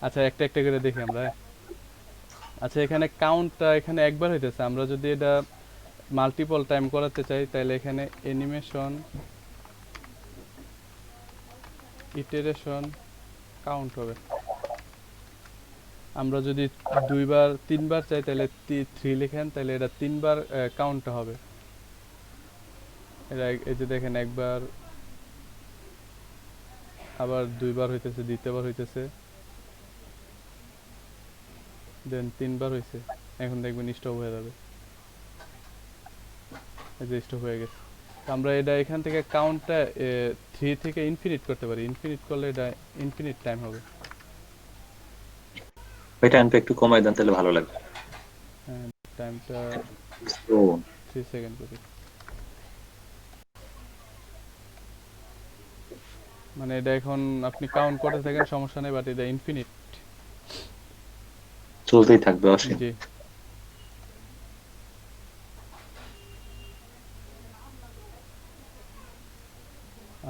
আচ্ছা একটা একটা করে দেখি আমরা। আচ্ছা এখানে কাউন্টটা এখানে একবার হইতেছে, আমরা যদি এটা মাল্টিপল টাইম করাতে চাই তাহলে এখানে অ্যানিমেশন ইটারেশন কাউন্ট হবে। আমরা যদি দুইবার তিনবার চাই তাহলে 3 লিখেন, তাহলে এটা তিনবার কাউন্টটা হবে। এটা এই যে দেখেন একবার, আবার দুইবার হইতেছে, দ্বিতীয়বার হইতেছে, দেন তিনবার হইছে। এখন দেখবেন স্টপ হয়ে যাবে, এই যে স্টপ হয়ে গেছে। তো আমরা এটা এখান থেকে কাউন্টটা 3 থেকে ইনফিনিট করতে পারি। ইনফিনিট করলে এটা ইনফিনিট টাইম হবে। ওই টাইমটা একটু কমাই দেন তাহলে ভালো লাগবে। হ্যাঁ টাইমটা ও 3 সেকেন্ড করি। মানে এটা এখন আপনি কাউন্ট করতে থাকেন সমস্যা নেই, বাট এটা ইনফিনিট। চলতেই থাকবে অসীম। জি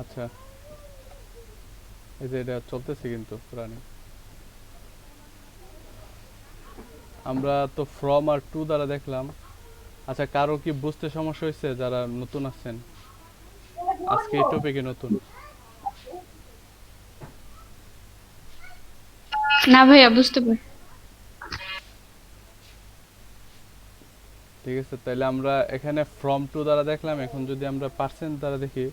আচ্ছা, এই যে এটা চলতেছে কিন্তু রানিং। আমরা তো ফ্রম আর টু দ্বারা দেখলাম। আচ্ছা কারো কি বুঝতে সমস্যা হয়েছে যারা নতুন আছেন? আজকে এই টপিকে নতুন। না ভাইয়া বুঝতে পারি। ঠিক আছে, তাহলে আমরা এখানে ফ্রম টু দ্বারা দেখলাম। এখন যদি আমরা পার্সেন্ট দ্বারা দেখি,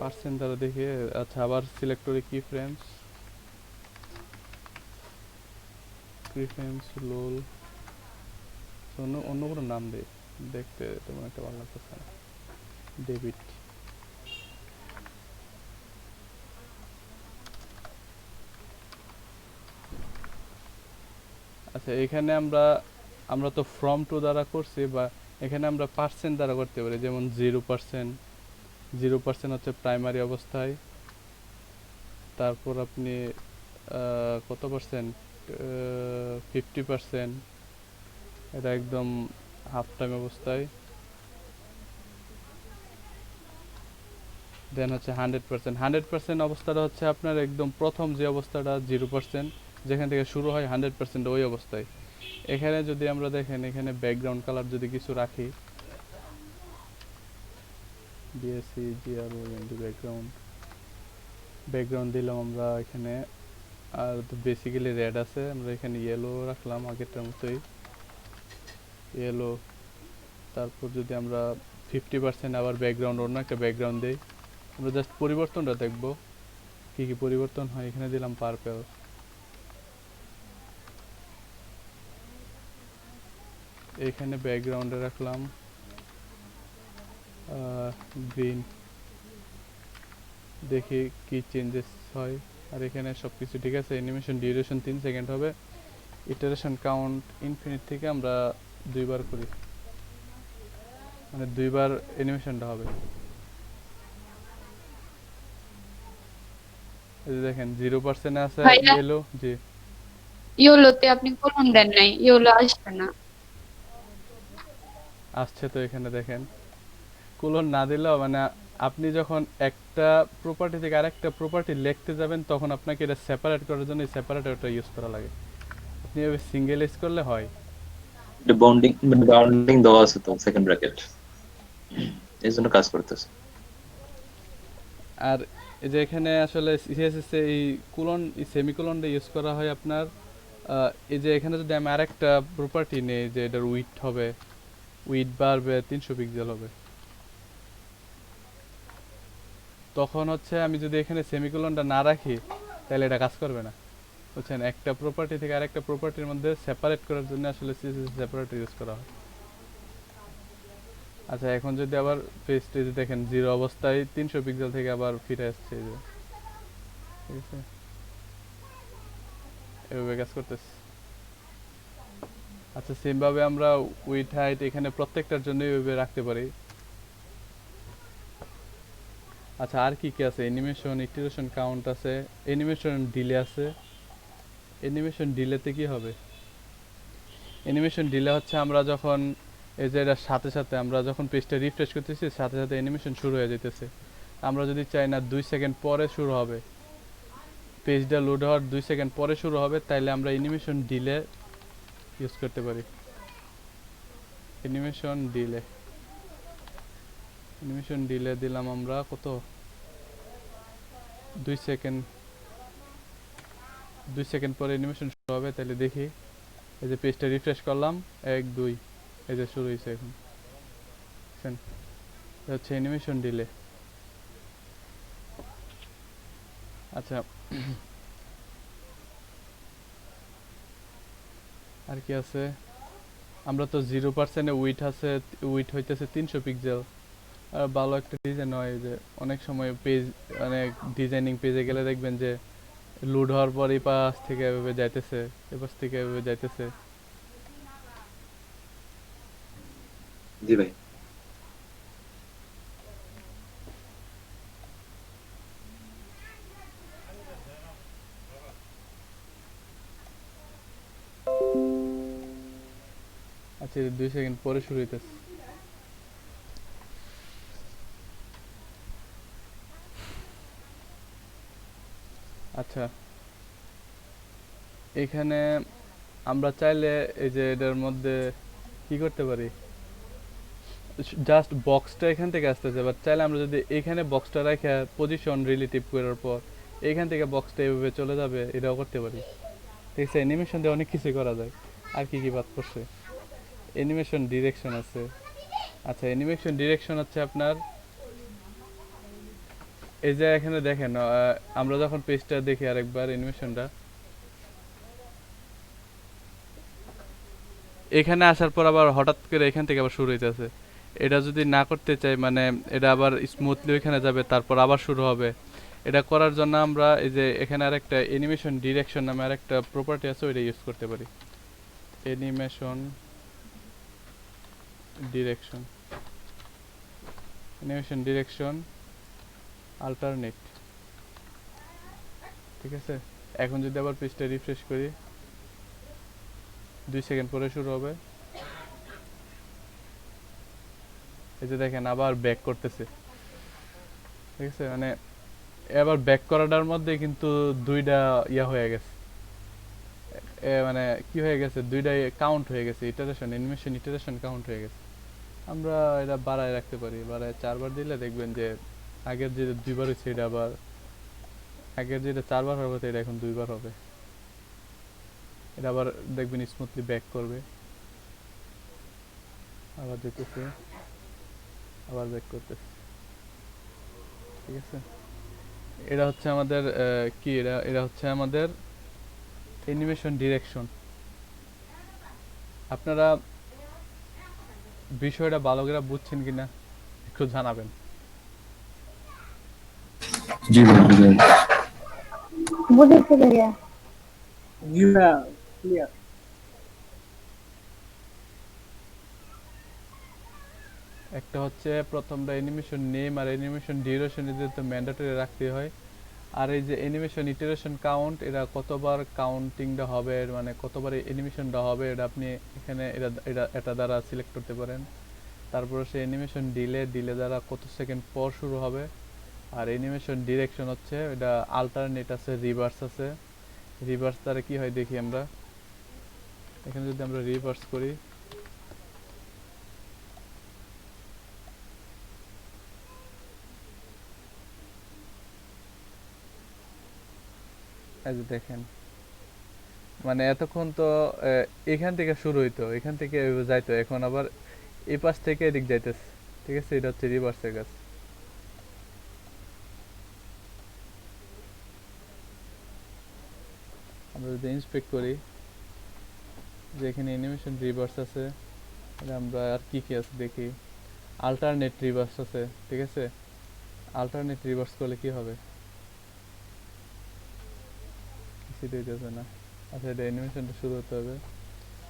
পার্সেন্ট দ্বারা দেখি। আচ্ছা আবার সিলেক্ট করি কি ফ্রেমস, প্রিফারেন্স লোল, অন্য অন্য কোনো নাম দেই, দেখতে তেমন একটা ভালো লাগতেছে না। ডেবিট। আচ্ছা এখানে আমরা আমরা তো ফ্রম টু দ্বারা করছি, বা এখানে আমরা পার্সেন্ট দ্বারা করতে পারি, যেমন 0%। 0% হচ্ছে প্রাইমারি অবস্থায়। তারপর আপনি কত পার্সেন্ট, 50%, এটা একদম হাফ টাইম অবস্থায়। দেন হচ্ছে 100%। 100% অবস্থাটা হচ্ছে আপনার একদম প্রথম যে অবস্থাটা 0%, যেখান থেকে শুরু হয় 100% ওই অবস্থায়। এখানে যদি আমরা দেখেন, এখানে ব্যাকগ্রাউন্ড কালার যদি কিছু রাখি, বিএসসি জিআরও ব্যাকগ্রাউন্ড, ব্যাকগ্রাউন্ড দিলাম আমরা এখানে। আর বেসিক্যালি রেড আছে, আমরা এখানে ইয়েলো রাখলাম আগেরটার মতোই, ইয়েলো। তারপর যদি আমরা 50% আবার ব্যাকগ্রাউন্ড, অন্য একটা ব্যাকগ্রাউন্ড দিই, আমরা জাস্ট পরিবর্তনটা দেখব কি কি পরিবর্তন হয়। এখানে দিলাম পার্পল, এখানে ব্যাকগ্রাউন্ডে রাখলাম গ্রিন, দেখি কি চেঞ্জেস হয়। আর এখানে সব কিছু ঠিক আছে। অ্যানিমেশন ডিউরেশন 3 সেকেন্ড হবে। ইটারেশন কাউন্ট ইনফিনিট থেকে আমরা দুইবার করি, মানে দুইবার অ্যানিমেশনটা হবে। এই যে দেখেন 0% আছে ভাইয়া ইয়েলো। জি ইয়োলোতে আপনি কোলন দেন নাই, ইয়োলো আসবে না। আসছে তো, এখানে দেখেন কোলন না দিলেও মানে আপনি যখন একটা প্রপার্টি থেকে আরেকটা প্রপার্টি লিখতে যাবেন, তখন আপনাকে এটা সেপারেট করার জন্য সেপারেটরটা ইউজ করা লাগে। আপনি এভাবে সিঙ্গেল ইউজ করলে হয়। এটা বাউন্ডিং, মানে বাউন্ডিং দেওয়া আছে তো সেকেন্ড ব্র্যাকেট, এই জন্য কাজ করতেছে। আর এই যে এখানে আসলে সিএসএস এই কোলন, এই সেমিকোলনটা ইউজ করা হয় আপনার এই যে এখানে যদি আমি আরেকটা প্রপার্টি নেই, যে এটার উইডথ হবে, উইডথ বাড়বে 300 পিক্সেল হবে। তখন হচ্ছে আমি যদি এখানে সেমিকোলনটা না রাখি তাহলে এটা কাজ করবে না, বুঝছেন? একটা প্রপার্টি থেকে আরেকটা প্রপার্টির মধ্যে সেপারেট করার জন্য আসলে সিএসএস সেপারেটর ইউজ করা হয়। আচ্ছা, এখন যদি আবার পেজটা যদি দেখেন জিরো অবস্থায় 300 পিক্সেল থেকে আবার ফিরে আসছে, এই যে, ঠিক আছে, এভাবে কাজ করতেছে। আচ্ছা, সেম ভাবে আমরা উইডথ হাইট এখানে প্রত্যেকটার জন্য এইভাবে রাখতে পারি। আচ্ছা, আর কি কি আছে? অ্যানিমেশন, ইটারেশন কাউন্ট আছে, অ্যানিমেশন ডিলে আছে। অ্যানিমেশন ডিলেতে কি হবে? অ্যানিমেশন ডিলে হচ্ছে আমরা যখন এই যে এটার সাথে সাথে আমরা যখন পেজটা রিফ্রেশ করতেছি সাথে সাথে অ্যানিমেশন শুরু হয়ে যাইতেছে। আমরা যদি চাই না 2 সেকেন্ড পরে শুরু হবে, পেজটা লোড হওয়ার 2 সেকেন্ড পরে শুরু হবে, তাইলে আমরা অ্যানিমেশন ডিলে ইউজ করতে পারি। অ্যানিমেশন ডিলে, অ্যানিমেশন ডিলে দিলাম আমরা কত, 2 সেকেন্ড, 2 সেকেন্ড পরে অ্যানিমেশন শুরু হবে। তাহলে দেখি, এই যে পেজটা রিফ্রেশ করলাম, 1 2, এই যে শুরু হয়েছে এখন, দেখছেন? এটা হচ্ছে অ্যানিমেশন ডিলে। আচ্ছা, আর কি আছে? আমরা তো 0% উইথ আছে, উইথ হইতেছে 300 পিক্সেল। আর ভালো একটা ডিজাইন হয় যে অনেক সময় পেজ, অনেক ডিজাইনিং পেজে গেলে দেখবেন যে লোড হওয়ার পর এই পাশ থেকে এভাবে যাইতেছে, এই পাশ থেকে এভাবে যাইতেছে। জি ভাই। আচ্ছা, 2 সেকেন্ড পরে শুরু হইতেছে। আচ্ছা, এখানে আমরা চাইলে এই যে এটার মধ্যে কি করতে পারি, জাস্ট বক্সটা এখান থেকে আসতেছে, বাট চাইলে আমরা যদি এখানে বক্সটা রেখে পজিশন রিলেটিভ করার পর এখান থেকে বক্সটা এভাবে চলে যাবে, এটাও করতে পারি। ঠিক আছে, অ্যানিমেশন দিয়ে অনেক কিছু করা যায়। আর কি কি বাদ করছে? অ্যানিমেশন ডিরেকশন আছে। আচ্ছা, অ্যানিমেশন ডিরেকশন হচ্ছে আপনার এই যে এখানে দেখেন, আমরা যখন পেজটা দেখি আরেকবার অ্যানিমেশনটা, এখানে আসার পর আবার হঠাৎ করে এখান থেকে আবার শুরু হইতেছে। এটা যদি না করতে চাই, মানে এটা আবার স্মুথলি ওইখানে যাবে তারপর আবার শুরু হবে। এটা করার জন্য আমরা এই যে এখানে আরেকটা অ্যানিমেশন ডিরেকশন নামে আরেকটা প্রপার্টি আছে, ওইটা ইউজ করতে পারি। Animation direction, animation direction alternate, ঠিক আছে। এখন যদি আবার পেজটা রিফ্রেশ করি, 2 সেকেন্ড পরে শুরু হবে। এই যে দেখেন আবার ব্যাক করতেছে, ঠিক আছে। মানে এবার ব্যাক করাটার মধ্যে কিন্তু দুইটা ইয়া হয়ে গেছে, মানে কি হয়ে গেছে, দুইটাই কাউন্ট হয়ে গেছে, ইটারেশন, অ্যানিমেশন ইটারেশন কাউন্ট হয়ে গেছে। আমরা এটা বাড়ায় রাখতে পারি, বাড়ায় 4 বার দিলে দেখবেন যে আগের যে 2 বার হয়েছে এটা আবার, আগের যেটা 4 বার হবে এটা এখন 2 বার হবে। এটা আবার দেখবেন স্মুথলি ব্যাক করবে, আবার যেতেছে, আবার ব্যাক করতেছে, ঠিক আছে। এটা হচ্ছে আমাদের কি, এটা এটা হচ্ছে আমাদের অ্যানিমেশন ডিরেকশন। আপনারা বিষয়টা ভালো করে বুঝছেন কিনা একটু জানাবেন। জি ভাই, বুঝলাম। বুঝেছি ভাইয়া। ক্লিয়ার। একটা হচ্ছে প্রথমটা অ্যানিমেশন নেম আর অ্যানিমেশন ডিউরেশন, এদের তো ম্যান্ডেটরি রাখতে হয়। আর এই যে অ্যানিমেশন ইটারেশন কাউন্ট, এটা কতবার কাউন্টিংটা হবে, মানে কতবার অ্যানিমেশনটা হবে, এটা আপনি এখানে এটা দ্বারা সিলেক্ট করতে পারেন। তারপরে সে অ্যানিমেশন ডিলে, ডিলে দ্বারা কত সেকেন্ড পর শুরু হবে। আর অ্যানিমেশন ডিরেকশন হচ্ছে এটা আল্টারনেট আছে, রিভার্স আছে। রিভার্স দ্বারা কি হয় দেখি আমরা, এখানে যদি আমরা রিভার্স করি, এই যে দেখেন, মানে এতক্ষণ তো এখান থেকে শুরু হইতো, এখান থেকে যাইতো, এখন আবার এই পাশ থেকে এদিক যাইতেছে, ঠিক আছে। এটা হচ্ছে রিভার্সের কাজ। আমরা যদি ইন্সপেক্ট করি যে এখানে অ্যানিমেশন রিভার্স আছে, তাহলে আমরা আর কি কি আছে দেখি। আল্টারনেট রিভার্স আছে, ঠিক আছে। আল্টারনেট রিভার্স করলে কি হবে? কিছুই দিতেছে না। আচ্ছা, এটা অ্যানিমেশনটা শুরু হতে হবে।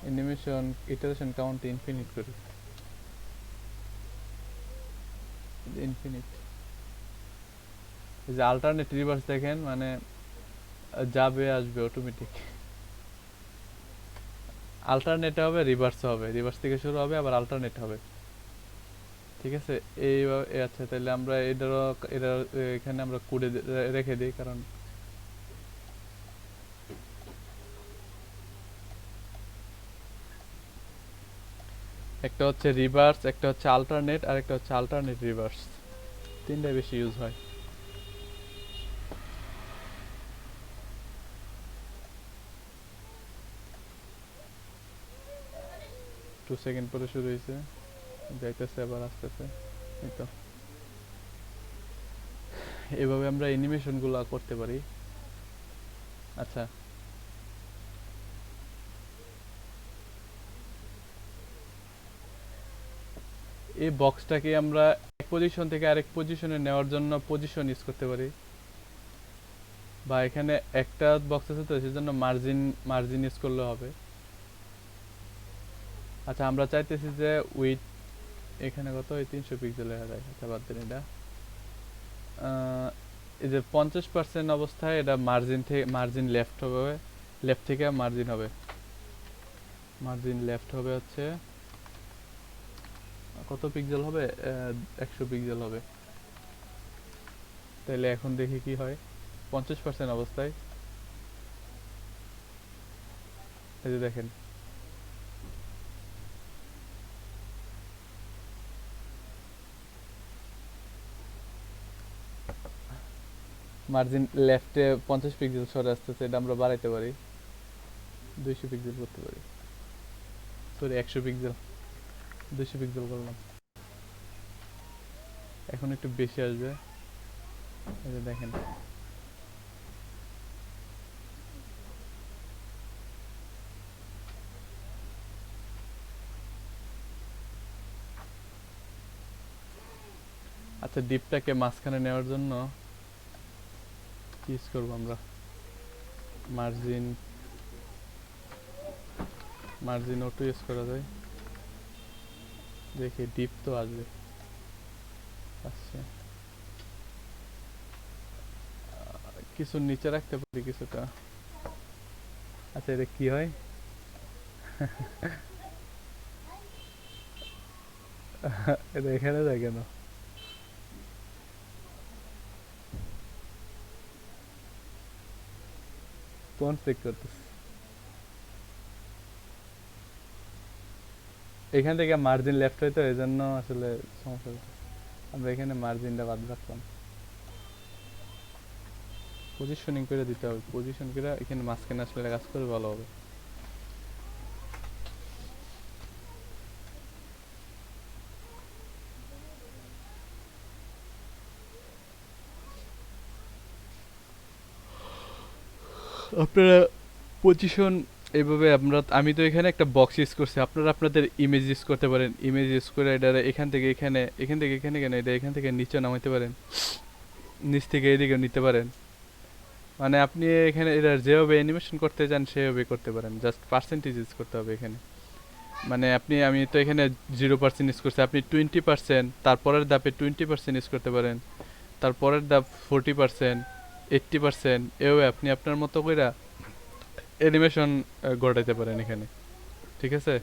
অ্যানিমেশন ইটারেশন কাউন্ট ইনফিনিট করি, ইনফিনিট। এই যে আল্টারনেট রিভার্স দেখেন, মানে যাবে আসবে অটোমেটিক। আল্টারনেট হবে, রিভার্স হবে, রিভার্স থেকে শুরু হবে আবার আল্টারনেট হবে, ঠিক আছে। আচ্ছা, তাহলে আমরা এটা এখানে আমরা কোডে রেখে দিই, কারণ একটা হচ্ছে রিভার্স, একটা হচ্ছে আল্টারনেট, আর একটা হচ্ছে আল্টারনেট রিভার্স। তিনটাই বেশি ইউজ হয়। টু সেকেন্ড পরে শুরু হয়েছে, যাইতেছে আবার আসতেছে, এই তো। এভাবে আমরা অ্যানিমেশন গুলা করতে পারি। আচ্ছা, এই বক্সটাকে আমরা এক পজিশন থেকে আরেক পজিশনে নেওয়ার জন্য পজিশন ইউজ করতে পারি, বা এখানে একটা বক্স আছে তো সেজন্য মার্জিন মার্জিন ইউজ করলে হবে। আচ্ছা, আমরা চাইতেছি যে উইথ এখানে কত, এই 300 পিক্সেল হয়ে যায়। আচ্ছা, বাদ দিন এটা। এই যে 50% অবস্থায় এটা মার্জিন লেফট হবে, লেফট থেকে মার্জিন হবে, মার্জিন লেফট হবে হচ্ছে কত পিক্সেল হবে, 100 পিক্সেল হবে। তাহলে এখন দেখি কি হয়। 50% অবস্থায় এই যে দেখেন, মার্জিন লেফটে 50 পিক্সেল সরে আসতেছে। এটা আমরা বাড়াইতে পারি, 200 পিক্সেল করতে পারি, সরি 100 পিক্সেল, 200 পিক্সেল করলাম। এখন একটু বেশি আসবে, এই যে দেখেন। আচ্ছা, ডিপটাকে মাঝখানে নেওয়ার জন্য কি ইউজ করবো আমরা? মার্জিন মার্জিন অটো ইউজ করা যায়, দেখি ডিপ তো আসবে, আসছে। কিছু নিচে রাখতে পারি কিছুটা। আচ্ছা, এটা কি হয়? এটা এখানে যায় কেন? কোন চেক করতেছে? এখান থেকে মার্জিন লেফট হয় তো এই জন্য আসলে সমস্যা হচ্ছে। আমরা এখানে মার্জিনটা বাদ রাখলাম, পজিশনিং করে দিতে হবে। পজিশন করে এখানে মাঝখানে আসলে কাজ করে ভালো হবে। আপনারা পজিশন এইভাবে আমি তো এখানে একটা বক্স ইউজ করছি, আপনারা আপনাদের ইমেজ ইউজ করতে পারেন। ইমেজ ইউজ করে এটা এখান থেকে এখানে, এখান থেকে এখানে, কেন এটা এখান থেকে নিচে নামাইতে পারেন, নিচ থেকে এদিকে নিতে পারেন। মানে আপনি এখানে এটা যেভাবে অ্যানিমেশন করতে চান সেভাবে করতে পারেন, জাস্ট পার্সেন্টেজ ইউজ করতে হবে এখানে। মানে আমি তো এখানে 0% ইউজ করছি, আপনি 20%, তারপরের ধাপে 20% ইউজ করতে পারেন, তারপরের ধাপ 40%, 80%, এভাবে আপনি আপনার মতো করে অ্যানিমেশন ঘটাইতে পারেন এখানে, ঠিক আছে।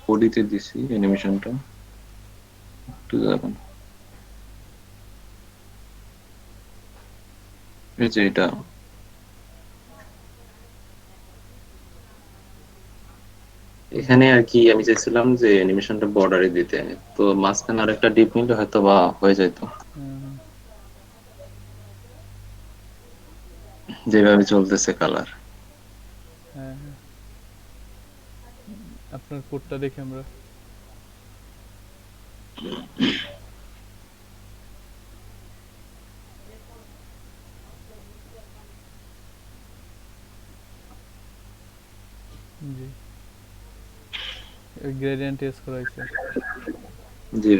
বডিতে দিছি অ্যানিমেশনটা, একটু যাবেন। এই যে এটা এখানে আর কি আমি চাইছিলাম যে অ্যানিমেশনটা বর্ডারে দিতে, তো মাঝখানে আর একটা ডিপ নিলে হয়তো বা হয়ে যেত, হুম, যেভাবে চলতেছে কালার। হ্যাঁ হ্যাঁ, আপনার কোডটা দেখি আমরা। জি, গ্রেডিয়েন্ট ইউজ করা হয়েছে। জি,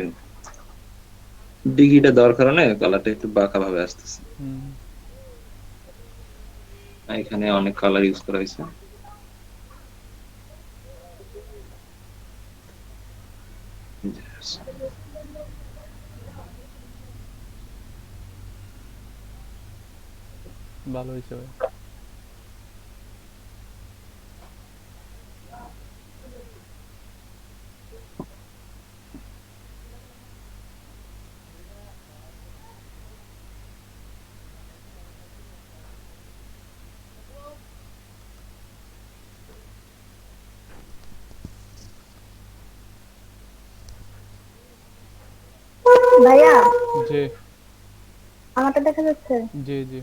ডিগ্রিটা দেওয়ার কারণে কালারটা একটু বাঁকা ভাবে আসতেছে। হুম, এখানে অনেক কালার ইউজ করা হয়েছে। ভালো হয়েছে ভাই। ভাইয়া জি আমারটা দেখা যাচ্ছে? জি জি,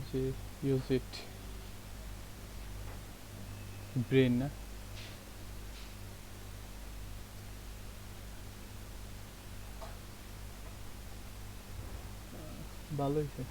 জি, ইউজ ইট ব্রেন না। ভালো হয়েছে।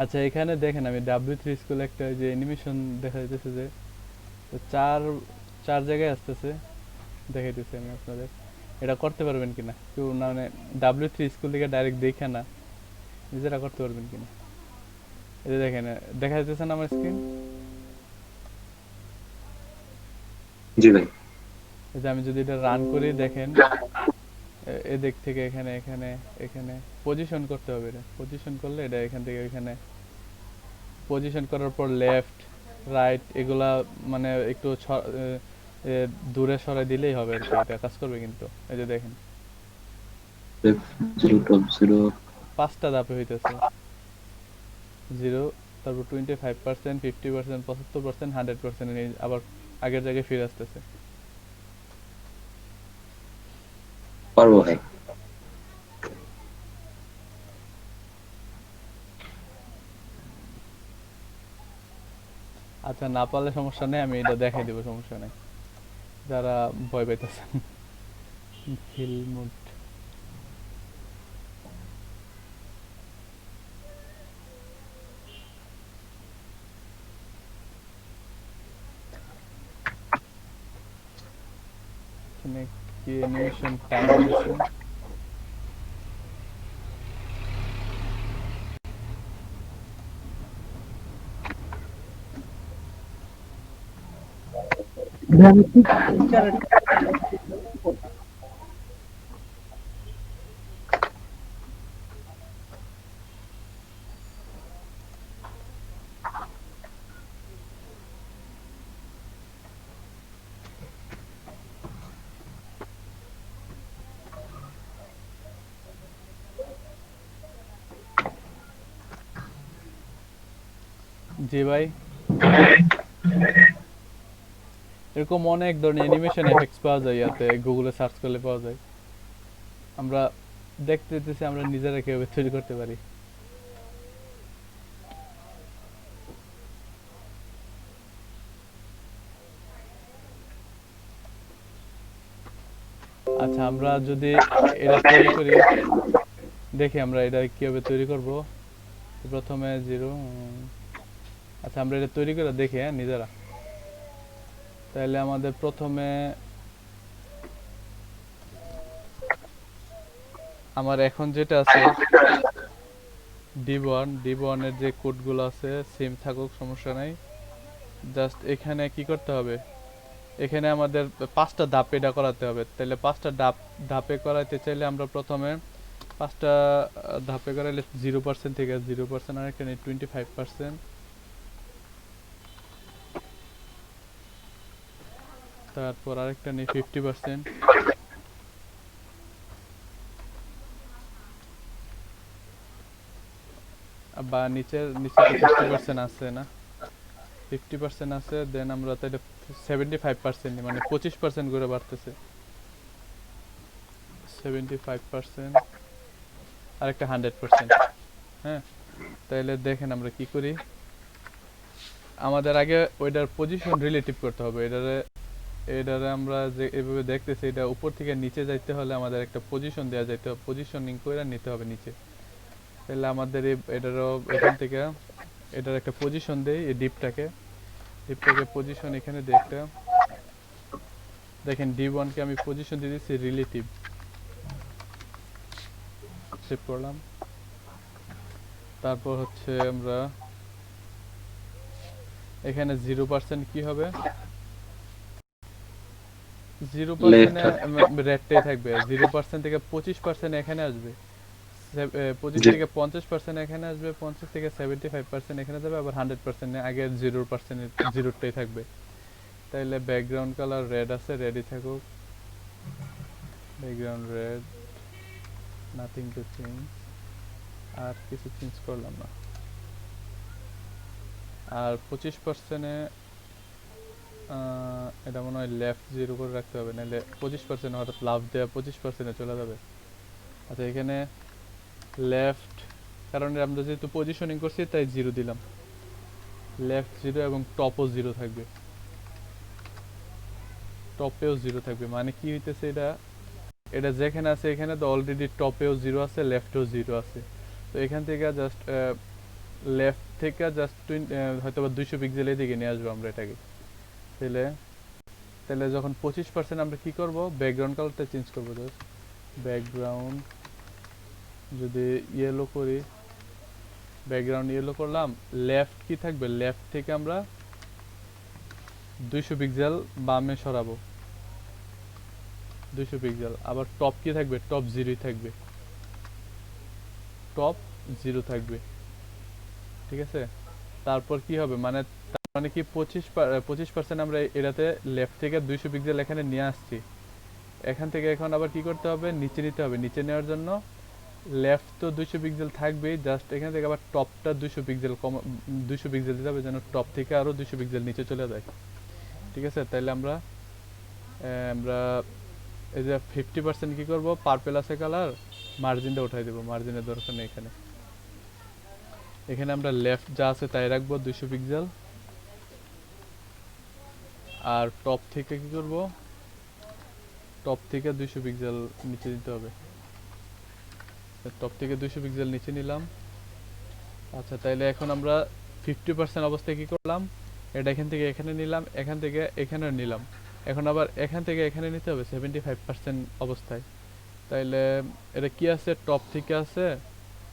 আচ্ছা এখানে দেখেন আমি W3 স্কুল একটা যে অ্যানিমেশন দেখা যাইতেছে যে তো চার চার জায়গায় আসতেছে, দেখাইতেছি আমি আপনাদের। এটা করতে পারবেন কিনা কেউ, না মানে W3 স্কুল থেকে ডাইরেক্ট দেখে না, নিজেরা করতে পারবেন কিনা? এই যে দেখেন, দেখা যাইতেছে না আমার স্ক্রিন? জি ভাই। এই যে আমি যদি এটা রান করি দেখেন, এদিক থেকে এখানে এখানে এখানে পজিশন করতে হবে। এটা পজিশন করলে এটা এখান থেকে এখানে পজিশন করার পর লেফট রাইট এগুলা মানে একটু দূরে সরাই দিলেই হবে আর কি, এটা কাজ করবে কিন্তু। এই যে দেখেন 0 পাঁচটা ধাপে হইতেছে, 0, তারপর 25%, 50%, 75%, 100%, আবার আগের জায়গায় ফিরে আসতেছে। পারবো ভাই। আচ্ছা না পারলে সমস্যা নেই, আমি এটা দেখাই দেবো, সমস্যা নেই। যারা ভয় পাইতেছেন ফিল মুড। এখানে কি অ্যানিমেশন টাইম দিয়েছে? জি ভাই। এরকম অনেক ধরনের অ্যানিমেশন এফেক্টস পাওয়া যায়, ইয়াতে গুগলে সার্চ করলে পাওয়া যায়। আমরা দেখতে দিতেছি আমরা নিজেরা কিভাবে তৈরি করতে পারি। আচ্ছা, আমরা যদি এটা তৈরি করি, দেখি আমরা এটা কিভাবে তৈরি করব। প্রথমে জিরো, আচ্ছা আমরা এটা তৈরি করে দেখি হ্যাঁ নিজেরা। তাহলে আমাদের প্রথমে আমার এখন যেটা আছে D1 এর যে কোডগুলো আছে সেম থাকুক, সমস্যা নাই। জাস্ট এখানে কি করতে হবে, এখানে আমাদের 5টা ধাপ এটা করাতে হবে। তাহলে 5টা ধাপে করাইতে চাইলে আমরা প্রথমে 5টা ধাপে করাইলে 0% থেকে 0% আরেকটা নেই 25%, তারপর আরেকটা নেই 50%, বা নিচে 50% আছে না, 50% আছে। দেন আমরা তাহলে 75% নিই, মানে 25% করে বাড়তেছে। 75% আরেকটা 100%। হ্যাঁ, তাহলে দেখেন আমরা কি করি। আমাদের আগে ওইটার পজিশন রিলেটিভ করতে হবে। এটারে আমরা যে এভাবে দেখতেছি, এটা উপর থেকে নিচে যাইতে হলে আমাদের একটা পজিশন দেওয়া যাইতে হবে, পজিশনিং করে নিতে হবে নিচে। তাহলে আমাদের এটারও এখান থেকে এটার একটা পজিশন দেই, এই ডিপটাকে পজিশন এখানে দিই একটা। দেখেন D1 কে আমি পজিশন দিয়ে দিচ্ছি রিলেটিভ, সেভ করলাম। তারপর হচ্ছে আমরা এখানে 0% কি হবে, 0% রেটটাই থাকবে। 0% থেকে 25% এখানে আসবে, 25 থেকে 50% এখানে আসবে, 50 থেকে 75% এখানে যাবে, আবার 100% আগের 0% জিরোটাই থাকবে। তাইলে ব্যাকগ্রাউন্ড কালার রেড আছে, রেডই থাকুক। Background red, nothing to change, আর কিছু চেঞ্জ করলাম না। আর 25%-এ এটা মনে হয় লেফট 0 করে রাখতে হবে, নাহলে 25% হঠাৎ লাভ দেওয়া 25%-এ চলে যাবে। আচ্ছা, এখানে লেফট, কারণ আমরা যেহেতু পজিশনিং করছি তাই 0 দিলাম। লেফট 0 এবং টপও 0 থাকবে, টপেও 0 থাকবে। মানে কি হইতেছে, এটা যেখানে আছে এখানে তো অলরেডি টপেও 0 আছে, লেফটেও 0 আছে। তো এখান থেকে জাস্ট লেফট থেকে জাস্ট হয়তো বা 200 পিক্সেল এদিকে নিয়ে আসবো আমরা এটাকে। তাহলে যখন 25% আমরা কি করব, ব্যাকগ্রাউন্ড কালারটা চেঞ্জ করবো। জাস্ট ব্যাকগ্রাউন্ড যদি ইয়েলো করি, ব্যাকগ্রাউন্ড ইয়েলো করলাম। লেফট কি থাকবে, লেফট থেকে আমরা 200 পিক্সেল বামে সরাবো, 200 পিক্সেল। আবার টপ কি থাকবে, টপ 0 থাকবে, টপ 0 থাকবে। ঠিক আছে, তারপর কি হবে, মানে তার মানে কি 25% আমরা এটাতে লেফট থেকে 200 পিক্সেল এখানে নিয়ে আসছি। এখান থেকে এখন আবার কি করতে হবে, নিচে নিতে হবে। নিচে নেওয়ার জন্য লেফট তো 200 পিক্সেল থাকবেই, জাস্ট এখান থেকে আবার টপটা 200 পিক্সেল 200 পিক্সেল দিতে হবে, যেন টপ থেকে আরো 200 পিক্সেল নিচে চলে যায়। ঠিক আছে, তাহলে আমরা এই যে 50% কি করব, পার্পল আছে কালার, মার্জিনটা উঠাই দেব, মার্জিনের দরকার নেই এখানে। এখানে আমরা লেফট যা আছে তাই রাখবো 200 পিক্সেল। আর টপ থেকে কি করব, টপ থেকে 200 পিক্সেল নিচে দিতে হবে। টপ থেকে 200 পিক্সেল নিচে নিলাম। আচ্ছা, তাইলে এখন আমরা 50% অবস্থায় কি করলাম, এটা এখান থেকে এখানে নিলাম, এখান থেকে এখানে নিলাম। এখন আবার এখান থেকে এখানে নিতে হবে 75% অবস্থায়। তাইলে এটা কি আছে, টপ থেকে আছে,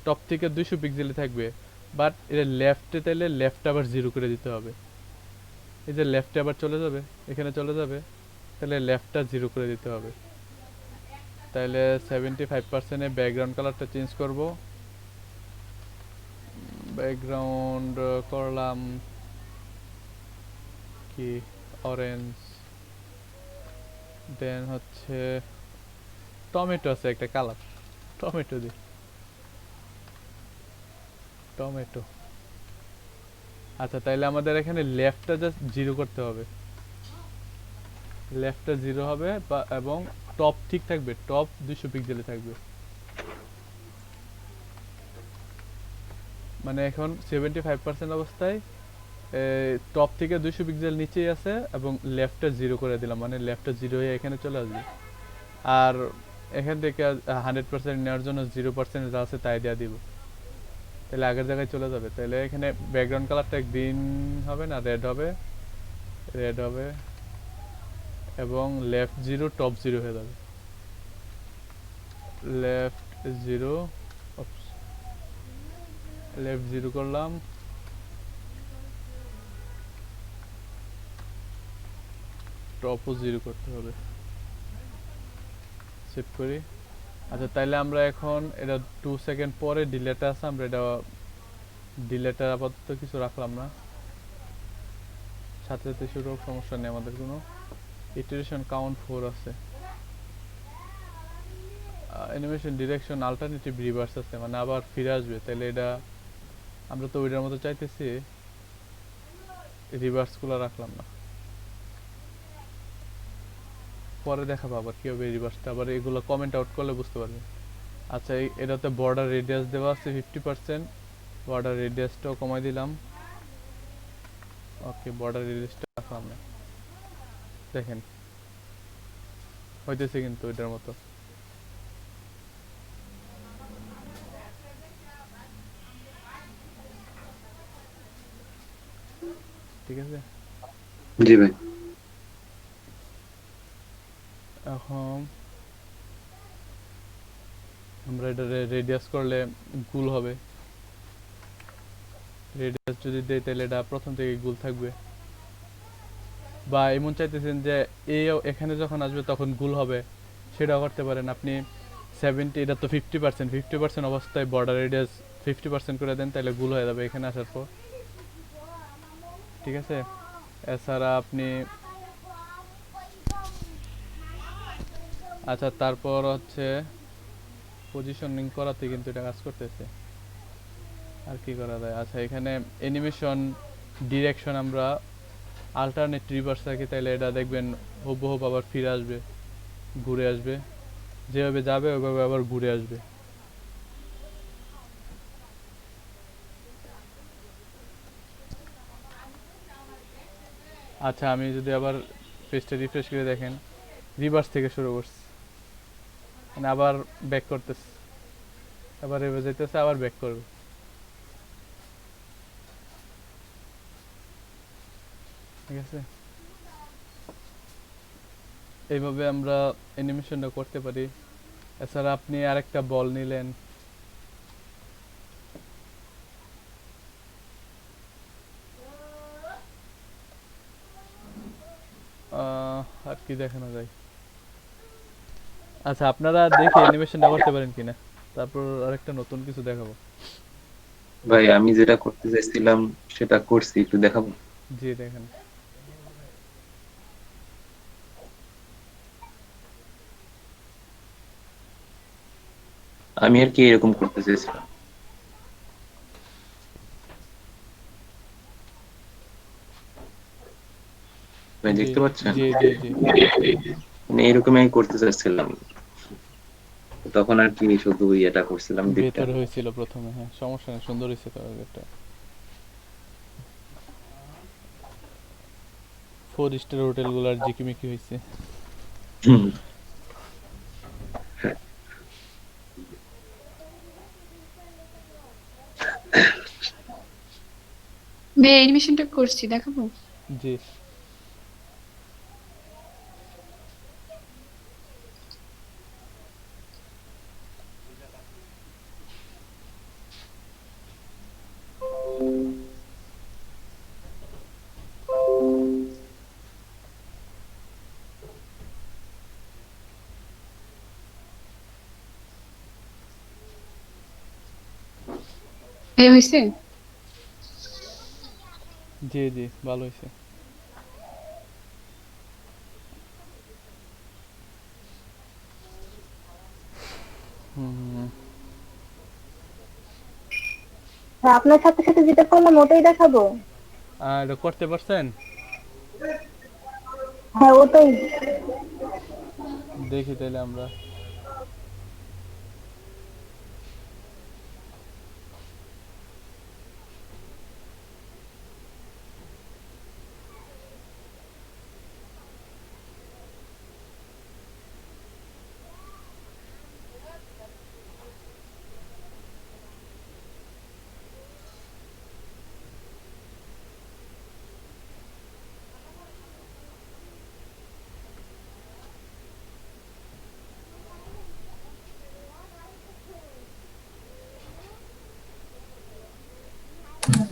টপ থেকে 200 পিক্সেলই থাকবে, বাট এটা লেফটে, তাইলে লেফট আবার 0 করে দিতে হবে। এই যে লেফটে আবার চলে যাবে, এখানে চলে যাবে, তাহলে লেফটটা 0 করে দিতে হবে। তাইলে 75%-এ ব্যাকগ্রাউন্ড কালারটা চেঞ্জ করব। ব্যাকগ্রাউন্ড করলাম কি অরেঞ্জ, দেন হচ্ছে টমেটো আছে একটা কালার, টমেটো দি, টমেটো আচ্ছা তাইলে আমাদের এখানে লেফটটা জাস্ট জিরো করতে হবে, লেফটটা জিরো হবে এবং টপ ঠিক থাকবে, টপ 200 পিক্সেলে থাকবে। মানে এখন 75% অবস্থায় টপ থেকে 200 পিক্সেল নিচেই আছে এবং লেফটটা জিরো করে দিলাম, মানে লেফটটা জিরো হয়ে এখানে চলে আসবে। আর এখান থেকে 100% নেওয়ার জন্য 0% যা আছে তাই দেওয়া দিব, তাহলে আগের জায়গায় চলে যাবে। তাহলে এখানে ব্যাকগ্রাউন্ড কালারটা গ্রিন হবে না রেড হবে, রেড হবে এবং লেফট জিরো টপ জিরো হয়ে যাবে। লেফট জিরো, লেফট জিরো করলাম, টপও জিরো করতে হবে, সেভ করি। আচ্ছা তাইলে আমরা এখন এটা 2 সেকেন্ড পরে ডিলেট আছে, আমরা এটা ডিলেটার আপাতত কিছু রাখলাম না, সাথে সাথে শুরু হোক, সমস্যা নেই আমাদের কোনো। ইটারেশন কাউন্ট 4 আছে, অ্যানিমেশন ডিরেকশন অল্টারনেটিভ রিভার্স আছে, মানে আবার ফিরে আসবে। তাহলে এটা আমরা তো ওইটার মতো চাইতেছি, রিভার্স গুলো রাখলাম না, পরে দেখাবো আবার কি হবে রিভার্সটা, আবার এগুলো কমেন্ট আউট করলে বুঝতে পারবে। আচ্ছা এটাতে বর্ডার রেডিয়াস দেওয়া আছে 50%, বর্ডার রেডিয়াসটাও কমাই দিলাম। ওকে বর্ডার রেডিয়াসটা রাখলাম না, দেখেন হইতেছে কিন্তু এটার মতো। ঠিক আছে, জি ভাই। এখন আমরা এটা রেডিয়াস করলে গুল হবে, রেডিয়াস যদি দেই তাহলে এটা প্রথম থেকে গুল থাকবে। বা এমন চাইতেছেন যে এখানে যখন আসবে তখন গুল হবে, সেটাও করতে পারেন আপনি। 70, এটা তো 50% অবস্থায় বর্ডার রেডিয়াস 50% করে দেন, তাহলে গুল হয়ে যাবে এখানে আসার পর। ঠিক আছে, এছাড়া আপনি আচ্ছা তারপর হচ্ছে পজিশনিং করাতে কিন্তু এটা কাজ করতেছে। আর কি করা যায়, আচ্ছা এখানে অ্যানিমেশন ডিরেকশন আমরা আল্টারনেট রিভার্স রাখি, তাহলে এটা দেখবেন হুবহু আবার ফিরে আসবে, ঘুরে আসবে, যেভাবে যাবে ওইভাবে আবার ঘুরে আসবে। আচ্ছা আমি যদি আবার পেজটা রিফ্রেশ করে দেখেন, রিভার্স থেকে শুরু করছি, মানে আবার ব্যাক করতেছে, আবার এভাবে যেতেছে, আবার ব্যাক করবে। ঠিক আছে, এইভাবে আমরা অ্যানিমেশনটা করতে পারি। এছাড়া আপনি আরেকটা বল নিলেন, আর কি দেখানো যায়। আচ্ছা আপনারা দেখি অ্যানিমেশনটা করতে পারেন কিনা, তারপর আরেকটা নতুন কিছু দেখাবো। ভাই আমি যেটা করতে চাইছিলাম সেটা করছি, একটু দেখাবো। জি দেখেন। আমি আর কি এরকম করতে চাইছিলাম, ভাই জি দেখতে পাচ্ছেন? জি জি জি মানে এরকমই আমি করতে চাইছিলাম, তখন আর কি শুধু এটা করছিলাম দিকটা। ভেতরে হয়েছিল প্রথমে, হ্যাঁ সমস্যা নেই, সুন্দর হয়েছে তো এটা। 4 স্টার হোটেল গুলার জিকিমিকি হয়েছে। হুম। ভাই অ্যানিমেশনটা করছি, দেখাবো? জি এই হয়েছে? জি জি ভালো হয়েছে। হুম হ্যাঁ, আপনার সাথে সাথে যেটা করলাম ওটাই দেখাবো। এটা করতে পারছেন? হ্যাঁ ওটাই। দেখি তাহলে আমরা।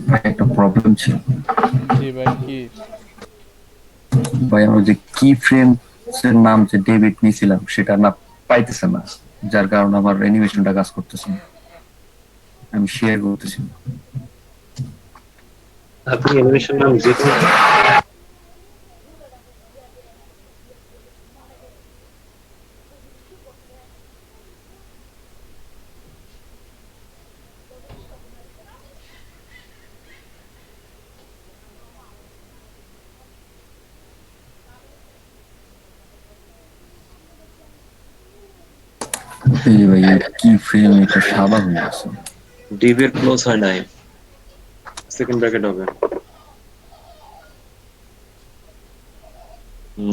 ভাই একটা প্রবলেম ছিল। জি ভাই, কি? ভাই আমার যে কি ফ্রেম এর নাম যে ডেবিট নিয়েছিলাম সেটা না পাইতেছে না, যার কারণে আমার অ্যানিমেশনটা কাজ করতেছে না। আমি শেয়ার করতেছি না। আপনি অ্যানিমেশন নাম যে কোনো এই যে ভাই কি ফ্রেম এটা সাদা হয়ে গেছে। ডিভের ক্লোজ হয় নাই, সেকেন্ড ব্র্যাকেট হবে।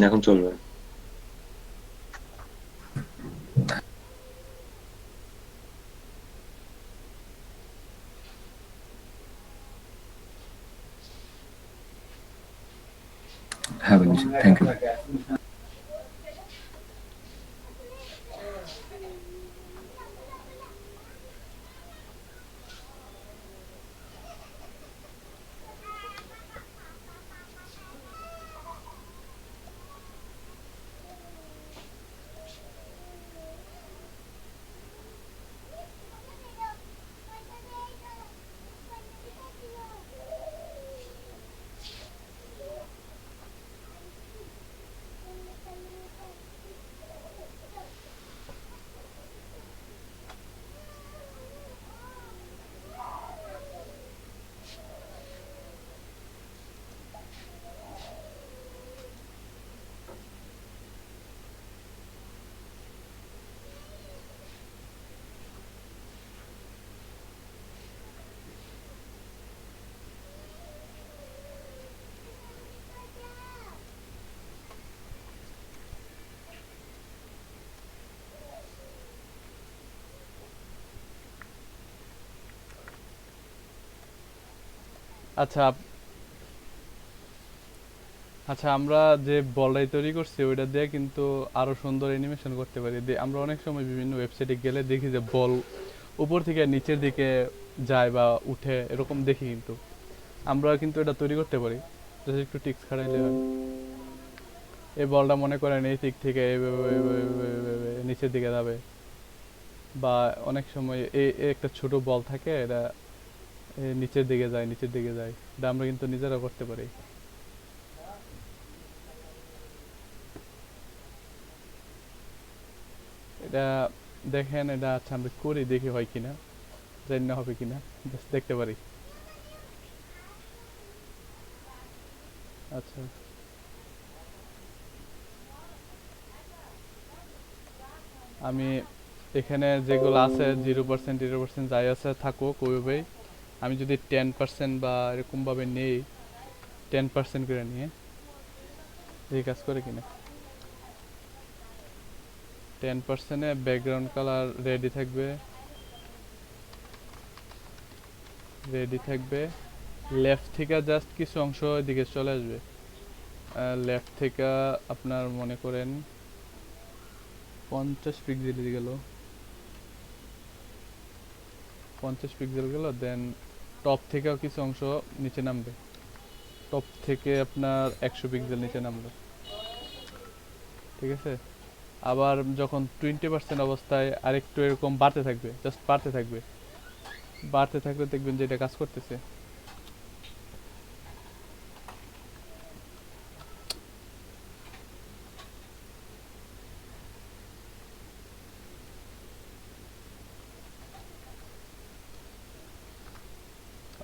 এখন চলবে। হ্যাঁ ভাই, থ্যাংক ইউ। আচ্ছা আচ্ছা, আমরা যে বলটাই তৈরি করছি ওইটা দিয়ে কিন্তু আরো সুন্দর অ্যানিমেশন করতে পারি। আমরা অনেক সময় বিভিন্ন ওয়েবসাইটে গেলে দেখি যে বল উপর থেকে নিচের দিকে যায় বা উঠে, এরকম দেখি। কিন্তু আমরা কিন্তু এটা তৈরি করতে পারি, জাস্ট একটু টিক্স খাটাইলে হয়। এই বলটা মনে করেন এই দিক থেকে এইভাবে নিচের দিকে যাবে, বা অনেক সময় এই একটা ছোট বল থাকে, এটা নিচের দিকে যায়, নিচের দিকে যায়। এটা আমরা কিন্তু নিজেরা করতে পারি। এটা দেখেন, এটা আচ্ছা আমরা করি, দেখি হয় কিনা, জানি না হবে কিনা, জাস্ট দেখতে পারি। আচ্ছা, আমি এখানে যেগুলো আছে 0% 0% যাই আছে থাকুক ওইভাবেই। আমি যদি 10% বা এরকমভাবে নেই, 10% করে নিয়ে, এই কাজ করে কিনা। 10%-এ ব্যাকগ্রাউন্ড কালার রেডি থাকবে। লেফট থেকে জাস্ট কিছু অংশ এদিকে চলে আসবে। লেফট থেকে আপনার মনে করেন 50 পিক্সেল গেল, 50 পিক্সেল গেল। দেন টপ থেকেও কিছু অংশ নিচে নামবে, টপ থেকে আপনার 100 পিক্সেল নিচে নামলো। ঠিক আছে। আবার যখন 20% অবস্থায় আরেকটু এরকম বাড়তে থাকবে, জাস্ট বাড়তে থাকবে, বাড়তে থাকলে দেখবেন যে এটা কাজ করতেছে।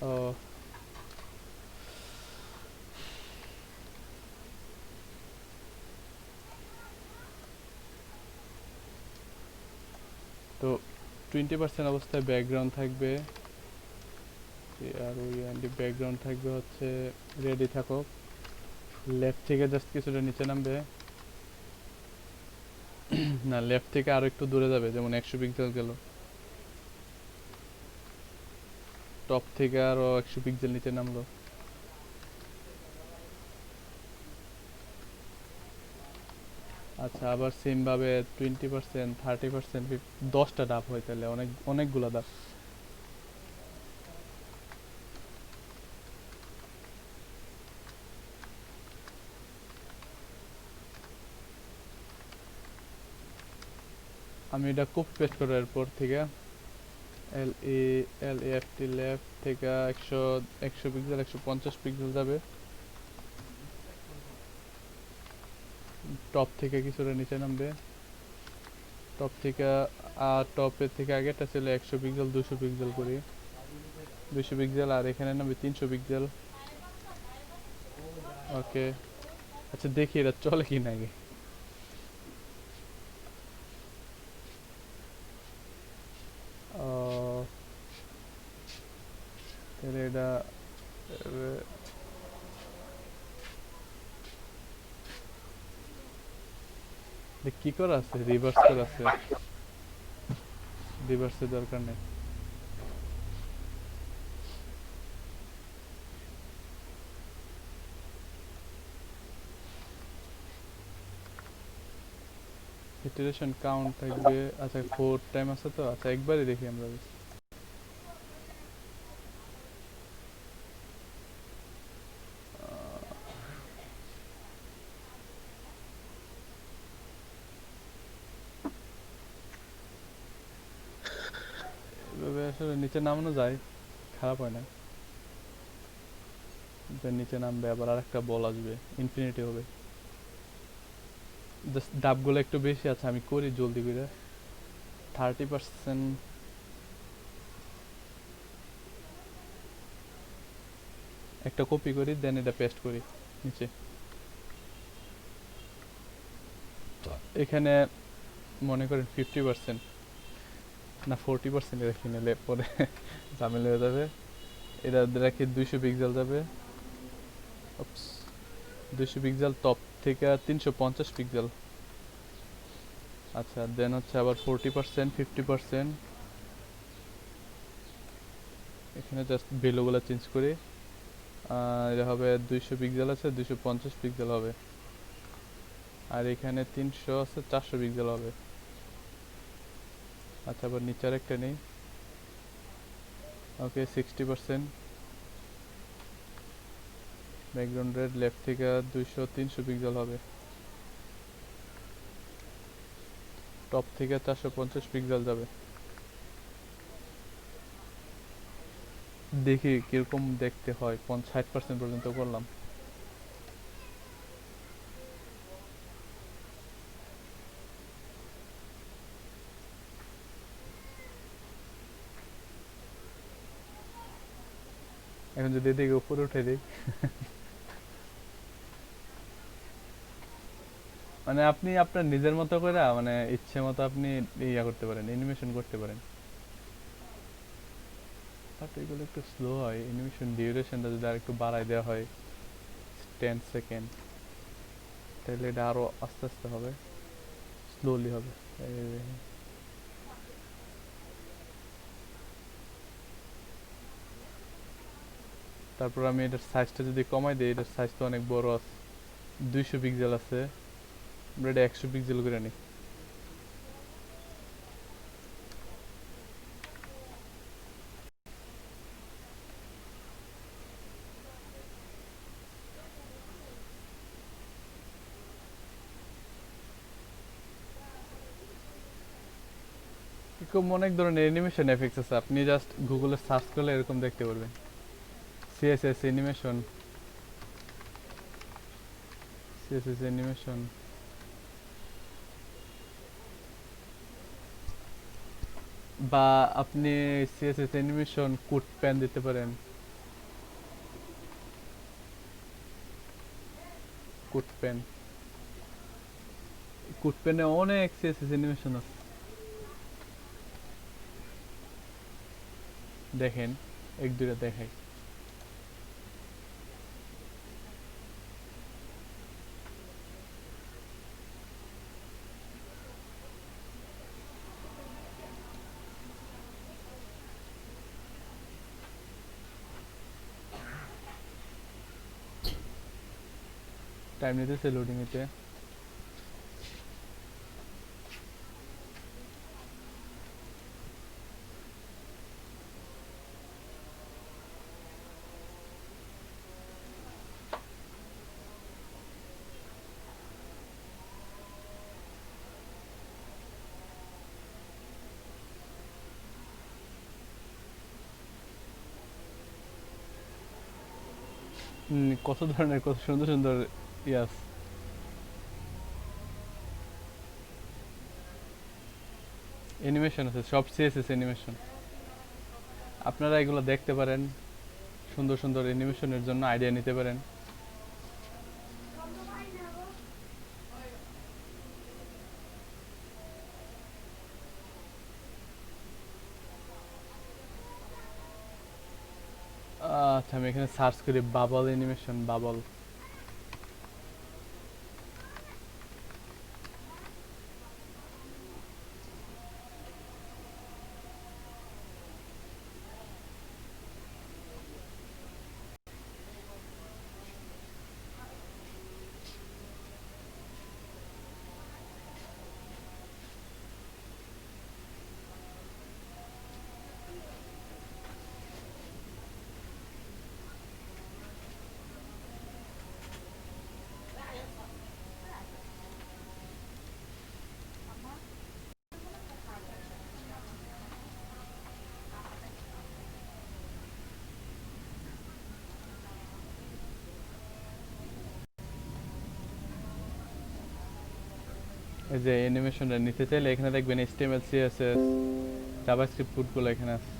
ও তো 20% অবস্থায় ব্যাকগ্রাউন্ড থাকবে, আর ওই ব্যাকগ্রাউন্ড থাকবে হচ্ছে রেডি থাকো। লেফট থেকে জাস্ট কিছুটা নিচে নামবে, না লেফট থেকে আরো একটু দূরে যাবে, যেমন 100 পিক্সেল গেল। টপ থেকে আরো 100 পিক্সেল নিচে নামলো। আচ্ছা, আবার সেম ভাবে 20%, 30%, 10টা ধাপ হয়, তাহলে অনেকগুলা ধাপ। আমি এটা কপি পেস্ট করব এরপর থেকে LAFT লেফট থেকে 100 পিক্সেল 150 পিক্সেল যাবে। টপ থেকে কিছুটা নিচে নামবে, টপ থেকে টপের থেকে আগেরটা ছিল 100 পিক্সেল 200 পিক্সেল করি, 200 পিক্সেল, আর এখানে নামবে 300 পিক্সেল। ওকে, আচ্ছা দেখি এটা চলে কি না আগে। তাহলে এটা কি করা আছে, রিভার্স করা আছে, রিভার্সের দরকার নেই। ইটারেশন কাউন্ট থাকবে, আচ্ছা 4 টাইম আছে তো, আচ্ছা একবারই দেখি আমরা। এভাবে আসলে নিচে নামানো যায়, খারাপ হয় না। নিচে নামবে, আবার আরেকটা বল আসবে, ইনফিনিটি হবে। জাস্ট ডাবগুলো একটু বেশি আছে, আমি করি জলদি করে। 30% একটা কপি করি, দেন এটা পেস্ট করি নিচে। এখানে মনে করেন 50%, না 40% রাখি, নিলে পরে ঝামেলা হয়ে যাবে। এটা রাখি 200 পিক্সেল যাবে, 200 পিক্সেল। টপ থেকে 350 পিক্সেল। আচ্ছা, দেন হচ্ছে আবার 40%, 50%। এখানে জাস্ট ভ্যালুগুলো চেঞ্জ করি। এটা হবে 200 পিক্সেল আছে, 250 পিক্সেল হবে। আর এখানে 300 আছে, 400 পিক্সেল হবে। আচ্ছা, আবার নিচের একটা নেই। ওকে, 60%। ব্যাকগ্রাউন্ড রেড লেফট থেকে 300 পিক্সেল হবে। টপ থেকে 450 পিক্সেল যাবে। দেখি কিরকম দেখতে হয়। 60% পর্যন্ত করলাম। এখন যদি এদিকে উপরে উঠে দিই, মানে আপনি আপনার নিজের মতো করে, মানে ইচ্ছে মতো আপনি ইয়া করতে পারেন, অ্যানিমেশন করতে পারেন। বাট এগুলো একটু স্লো হয়। অ্যানিমেশন ডিউরেশনটা যদি আরেকটু বাড়ায় দেওয়া হয় 10 সেকেন্ড, তাহলে এটা আরো আস্তে আস্তে হবে, স্লোলি হবে। তারপর আমি এটার সাইজটা যদি কমাই দিই, এটার সাইজ তো অনেক বড় আছে, 200 পিক্সেল আছে, আমরা এটা 100 পিক্সেল করে নিই। এরকম অনেক ধরনের অ্যানিমেশন এফেক্টস আছে, আপনি জাস্ট গুগলে সার্চ করলে এরকম দেখতে পারবেন। সিএসএস অ্যানিমেশন, সিএসএস অ্যানিমেশন, বা আপনি সিএসএস অ্যানিমেশন কোড প্যান দিতে পারেন। কোড প্যান, কোড প্যানে অনেক সিএসএস অ্যানিমেশন আছে। দেখেন এক দুইটা দেখাই। টাইম নিতেছে লোডিং নিতে। কত ধরনের কত সুন্দর সুন্দর ইয়াস অ্যানিমেশন আছে, সব সিএসএস অ্যানিমেশন। আপনারা এগুলো দেখতে পারেন, সুন্দর সুন্দর অ্যানিমেশনের জন্য আইডিয়া নিতে পারেন। আচ্ছা আমি এখানে সার্চ করি বাবল অ্যানিমেশন, বাবল। এই যে অ্যানিমেশনটা নিতে চাইলে এখানে দেখবেন HTML CSS জাভাস্ক্রিপ্ট কোডগুলো এখানে আছে।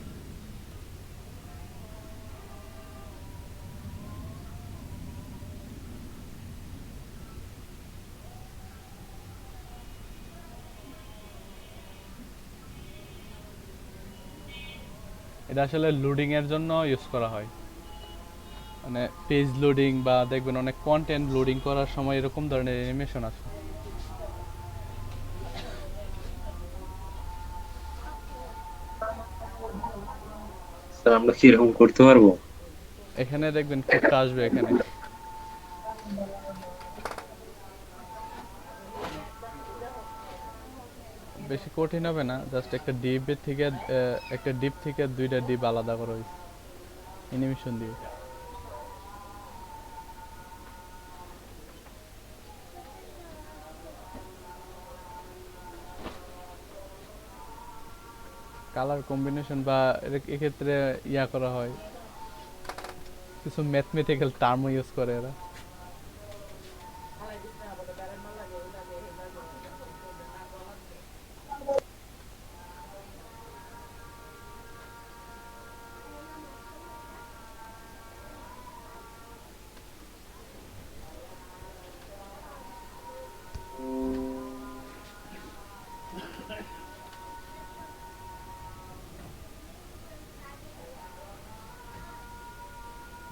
এটা আসলে লোডিং এর জন্য ইউজ করা হয়, মানে পেজ লোডিং বা দেখবেন অনেক কন্টেন্ট লোডিং করার সময় এরকম ধরনের অ্যানিমেশন আছে। স্যার আমরা কি এরকম করতে পারবো? এখানে দেখবেন কোডটা আসবে এখানে। বেশি কঠিন হবে না, জাস্ট একটা ডিপ থেকে দুইটা ডিপ আলাদা করা হয়েছে অ্যানিমেশন দিয়ে। কালার কম্বিনেশন বা এক্ষেত্রে ইয়া করা হয়, কিছু ম্যাথমেটিক্যাল টার্মও ইউজ করে এরা।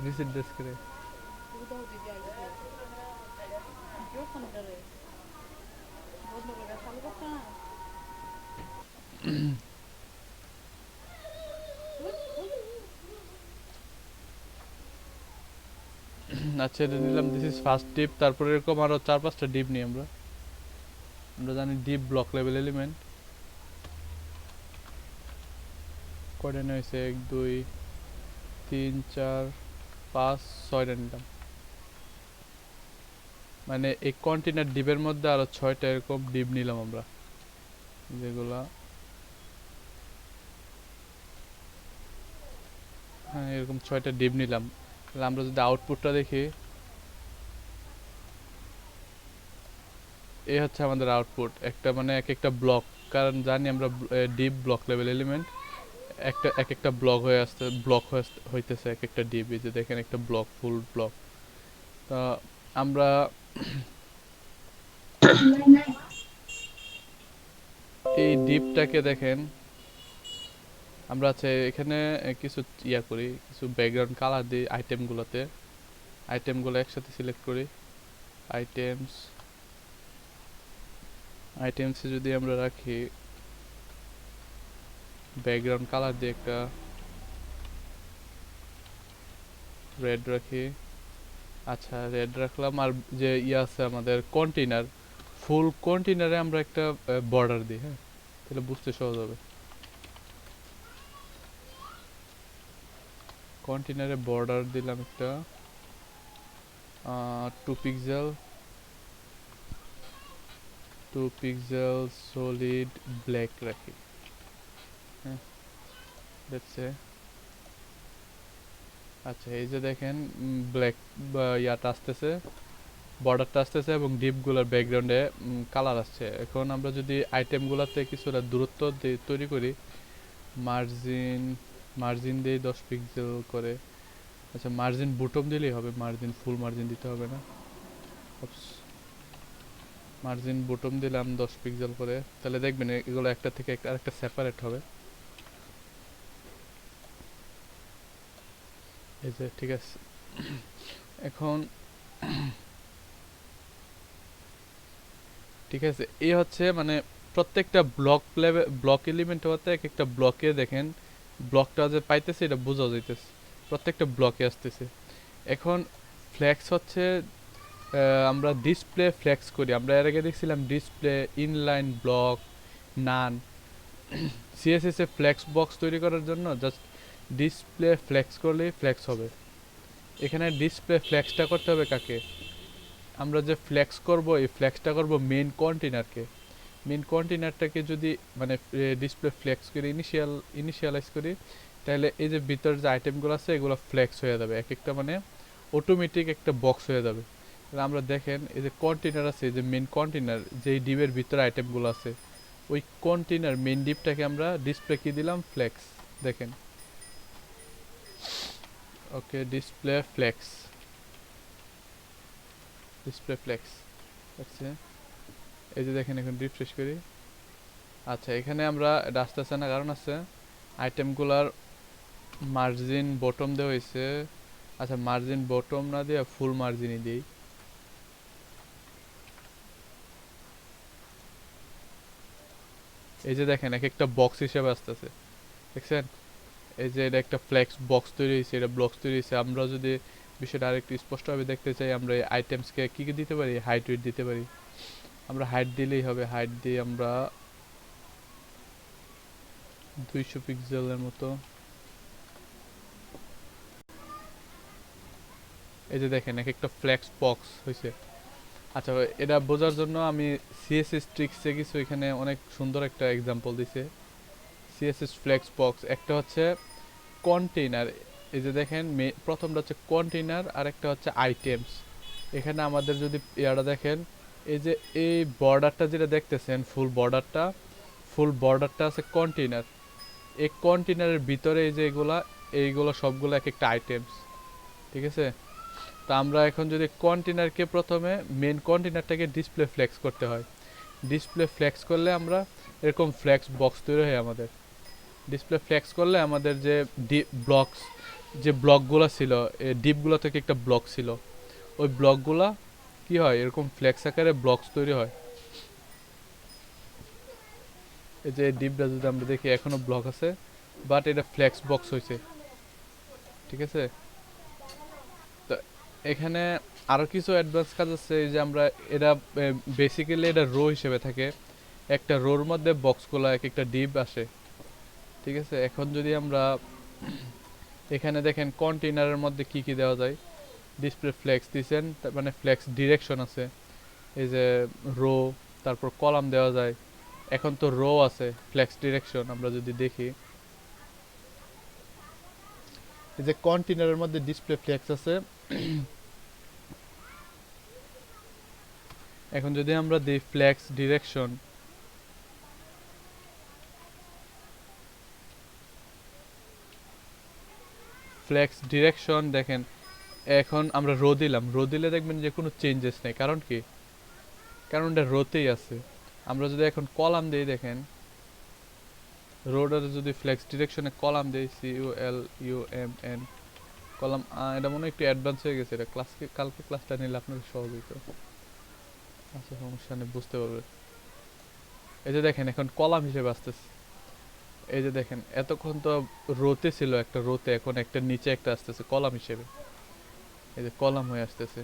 রিসিট ডেস্ক রে আচ্ছা এটা নিলাম, দিস ইজ ফার্স্ট ডিপ। তারপরে এরকম আরো 4-5টা ডিপ নিই আমরা। আমরা জানি ডিপ ব্লক লেভেল এলিমেন্ট কয়টা হয়েছে, 1 2 3 4 5 6টা নিলাম। মানে এই কন্টেনার ডিপের মধ্যে আরো 6টা এরকম ডিপ নিলাম আমরা, যেগুলা হ্যাঁ এরকম 6টা ডিপ নিলাম। তাহলে আমরা যদি আউটপুটটা দেখি, এই হচ্ছে আমাদের আউটপুট। একটা মানে এক একটা ব্লক, কারণ জানি আমরা ডিপ ব্লক লেভেল এলিমেন্ট এক একটা ব্লক হয়ে আসতে হইতেছে এক একটা ডিপ। এই যে দেখেন একটা ব্লক, ফুল ব্লক। তা আমরা এই ডিপটাকে দেখেন আমরা আছে এখানে কিছু ইয়া করি, কিছু ব্যাকগ্রাউন্ড কালার দিই আইটেমগুলোতে। আইটেমগুলো একসাথে সিলেক্ট করি। আইটেমস, আইটেমসে যদি আমরা রাখি ব্যাকগ্রাউন্ড কালার দিয়ে একটা রেড রাখি। আচ্ছা রেড রাখলাম। আর যে ইয়ে আছে আমাদের কন্টেইনার, ফুল কন্টেইনারে আমরা একটা বর্ডার দিই। হ্যাঁ, তাহলে বুঝতে সহজ হবে। কন্টেইনারে বর্ডার দিলাম একটা 2 পিক্সেল, 2 পিক্সেল সলিড ব্ল্যাক রাখি। হ্যাঁ, দেখছে। আচ্ছা এই যে দেখেন ব্ল্যাক ইয়াটা আসতেছে, বর্ডারটা আসতেছে এবং ডিপগুলোর ব্যাকগ্রাউন্ডে কালার আসছে। এখন আমরা যদি আইটেমগুলোতে কিছুটা দূরত্ব তৈরি করি, মার্জিন মার্জিন দিয়ে 10 পিক্সেল করে। আচ্ছা মার্জিন বুটম দিলেই হবে, মার্জিন ফুল মার্জিন দিতে হবে না। মার্জিন বুটম দিলাম 10 পিক্সেল করে, তাহলে দেখবেন এগুলো একটা থেকে আরেকটা সেপারেট হবে। এই যে ঠিক আছে। এখন ঠিক আছে, এই হচ্ছে মানে প্রত্যেকটা ব্লক লেভেল, ব্লক এলিমেন্ট হতে এক একটা ব্লকে দেখেন ব্লকটা যে পাইতেছে এটা বোঝা যাইতেছে, প্রত্যেকটা ব্লকে আসতেছে। এখন ফ্লেক্স হচ্ছে আমরা ডিসপ্লে ফ্লেক্স করি। আমরা এর আগে দেখছিলাম ডিসপ্লে, ইনলাইন ব্লক, নান। সিএসএস এ ফ্লেক্স বক্স তৈরি করার জন্য জাস্ট ডিসপ্লে ফ্লেক্স করলেই ফ্লেক্স হবে। এখানে ডিসপ্লে ফ্লেক্সটা করতে হবে কাকে? আমরা যে ফ্লেক্স করব, এই ফ্লেক্সটা করব মেইন কন্টেইনারকে। মেইন কন্টেইনারটাকে যদি মানে ডিসপ্লে ফ্লেক্স করে ইনিশিয়ালাইজ করি, তাহলে এই যে ভিতর যে আইটেমগুলো আছে এগুলো ফ্লেক্স হয়ে যাবে, এক একটা মানে অটোমেটিক একটা বক্স হয়ে যাবে। তাহলে আমরা দেখেন এই যে কন্টেইনার আছে, যে মেইন কন্টেইনার, যেই ডিপের ভিতরে আইটেমগুলো আছে, ওই কন্টেইনার মেইন ডিপটাকে আমরা ডিসপ্লে কি দিলাম? ফ্লেক্স। দেখেন ওকে, ডিসপ্লে ফ্লেক্স, ডিসপ্লে ফ্লেক্স আচ্ছা। এই যে দেখেন এখন রিফ্রেশ করি। আচ্ছা এখানে আমরা এটা আসতেছে না, কারণ আছে আইটেমগুলার মার্জিন বটম দেওয়া হয়েছে। আচ্ছা মার্জিন বটম না দিয়ে ফুল মার্জিনই দিই। এই যে দেখেন এক একটা বক্স হিসেবে আসতেছে, দেখছেন? এই যে এটা একটা ফ্লেক্স বক্স তৈরি হয়েছে, এটা ব্লকস তৈরি হয়েছে। আমরা যদি বিষয়টা আরেকটু স্পষ্টভাবে দেখতে চাই, আমরা এই আইটেমসকে কি কি দিতে পারি? হাইট উইডথ দিতে পারি। আমরা হাইট দিলেই হবে, হাইট দিয়ে আমরা 200 পিক্সেলের মতো। এই যে দেখেন এক একটা ফ্লেক্স বক্স হয়েছে। আচ্ছা এটা বোঝার জন্য আমি সিএসএস ট্রিক্সে কিছু এখানে অনেক সুন্দর একটা এক্সাম্পল দিছে। সিএসএস ফ্লেক্স বক্স একটা হচ্ছে কন্টেইনার। এই যে দেখেন প্রথমটা হচ্ছে কন্টেইনার আর একটা হচ্ছে আইটেমস। এখানে আমাদের যদি ইয়াটা দেখেন, এই যে এই বর্ডারটা যেটা দেখতেছেন ফুল বর্ডারটা আছে কন্টেইনার। এই কন্টেইনারের ভিতরে এই যে এইগুলো সবগুলো এক একটা আইটেমস, ঠিক আছে? তা আমরা এখন যদি কন্টেইনারকে প্রথমে মেন কন্টেইনারটাকে ডিসপ্লে ফ্লেক্স করতে হয়। ডিসপ্লে ফ্লেক্স করলে আমরা এরকম ফ্লেক্স বক্স তৈরি হয় আমাদের। ডিসপ্লে ফ্লেক্স করলে আমাদের যে ব্লকস, যে ব্লকগুলো ছিল, এই ডিপগুলো থেকে একটা ব্লক ছিল, ওই ব্লকগুলা কি হয় এরকম ফ্লেক্স আকারে ব্লকস তৈরি হয়। এই যে ডিপটা যদি আমরা দেখি এখনো ব্লক আছে, বাট এটা ফ্লেক্স বক্স হয়েছে, ঠিক আছে? তো এখানে আরো কিছু অ্যাডভান্স কাজ আছে। এই যে আমরা এটা বেসিক্যালি এটা রো হিসেবে থাকে, একটা রোর মধ্যে বক্সগুলো এক একটা ডিপ আসে, ঠিক আছে? এখন যদি আমরা এখানে দেখেন কন্টেইনারের মধ্যে কি কি দেওয়া যায়, ডিসপ্লে ফ্লেক্স দিয়েছেন, মানে ফ্লেক্স ডিরেকশন আছে, এই যে রো, তারপর কলাম দেওয়া যায়। এখন তো রো আছে, ফ্লেক্স ডিরেকশন আমরা যদি দেখি, এই যে কন্টেইনারের মধ্যে ডিসপ্লে ফ্লেক্স আছে। এখন যদি আমরা দিই ফ্লেক্স ডিরেকশন, ফ্লেক্স ডিরেকশন দেখেন এখন আমরা রো দিলাম, রো দিলে দেখবেন যে কোনো চেঞ্জেস নেই। কারণ কি? কারণ এটা রোতেই আছে। আমরা যদি এখন কলাম দিই, দেখেন রোডারে যদি ফ্লেক্স ডিরেকশনে কলাম দেই CULUMN কলাম, এটা মনে হয় একটু অ্যাডভান্স হয়ে গেছে, এটা কালকে ক্লাসটা নিলে আপনার সহজ হইতো। আচ্ছা সমস্যা নেই, বুঝতে পারবে। এই যে দেখেন এখন কলাম হিসেবে আসতেছে, এই যে দেখেন এতক্ষণ তো রোতে ছিল, একটা রোতে, এখন একটা নিচে একটা আসতেছে কলাম হিসেবে, এই যে কলাম হয়ে আসতেছে।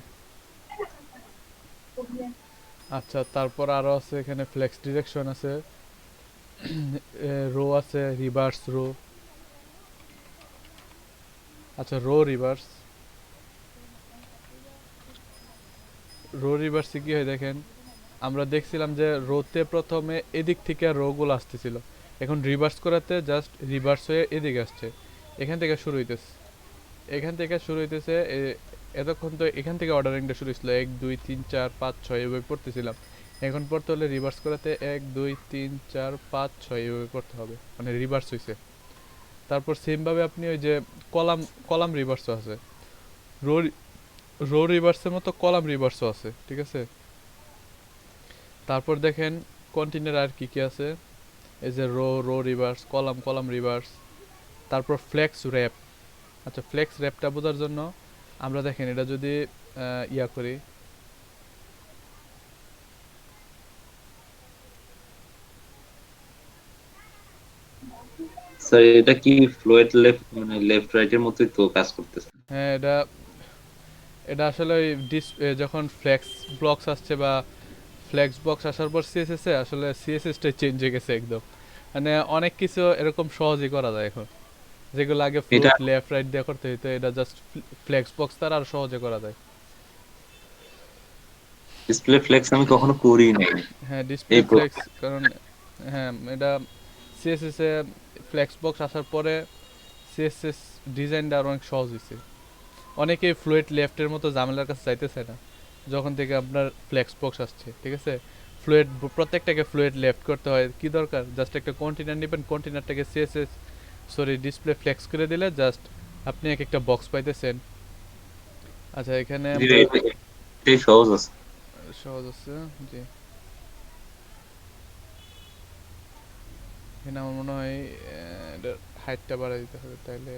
আচ্ছা তারপর আরো আছে এখানে ফ্লেক্স ডিরেকশন আছে, রো আছে, রিভার্স রো। আচ্ছা রো রিভার্সে কি হয় দেখেন, আমরা দেখছিলাম যে রোতে প্রথমে এদিক থেকে রো গুলো আসতেছিল, এখন রিভার্স করাতে জাস্ট রিভার্স হয়ে এদিকে আসছে, এখান থেকে শুরু হইতেছে, এতক্ষণ তো এখান থেকে অর্ডারিংটা শুরু হয়েছিল 1 2 3 4 5 6 এভাবে পড়তেছিলাম, এখন পড়তে হলে রিভার্স করাতে 1 2 3 4 5 6 এভাবে পড়তে হবে, মানে রিভার্স হইছে। তারপর সেম ভাবে আপনি ওই যে কলাম রিভার্সও আছে, রো রো রিভার্সের মতো কলাম রিভার্সও আছে, ঠিক আছে। তারপর দেখেন কন্টিনিউর আর কি কি আছে, এই যে রো রিভার্স, কলাম রিভার্স। তারপর ফ্লেক্স র্যাপ। আচ্ছা ফ্লেক্স র্যাপটা বোঝার জন্য আমরা দেখেন এটা যদি ইয়া করি, স্যার এটা কি ফ্লুয়েড লেফট মানে লেফট রাইট এর মতোই তো কাজ করতেছে। হ্যাঁ এটা এটা আসলে ওই যখন ফ্লেক্স ব্লকস আসছে বা ফ্লেক্স বক্স আসার পর সিএসএস এ আসলে সিএসএসটা চেঞ্জ হয়ে গেছে একদম, মানে অনেক কিছু এরকম সহজেই করা যায় এখন, যেগুলো আগে এটা ফ্লোট লেফট রাইট দিয়ে করতে হতো, এটা জাস্ট ফ্লেক্স বক্স তার আর সহজে করা যায়। ডিসপ্লে ফ্লেক্স আমি কখনো করি নাই হ্যাঁ ডিসপ্লে এই ফ্লেক্স, কারণ হ্যাঁ এটা সিএসএস এ ফ্লেক্স বক্স আসার পরে সিএসএস ডিজাইনটা আর অনেক সহজ হয়েছে, অনেকে ফ্লুয়েড লেফটের মতো ঝামেলার কাছে চাইতেছে না যখন থেকে আপনার ফ্লেক্স বক্স আসছে, ঠিক আছে। ফ্লুয়েড প্রত্যেকটাকে ফ্লুয়েড লেফট করতে হয়, কি দরকার, জাস্ট একটা কন্টেনার নেবেন, কন্টেনারটাকে ডিসপ্লে ফ্লেক্স করে দিলে জাস্ট আপনি এক একটা বক্স পাইতেছেন। আচ্ছা এখানে আমরা এটাই সহজ আছে। সহজ আছে জি, এখানে আমার মনে হয় এটার হাইটটা বাড়াই দিতে হবে, তাইলে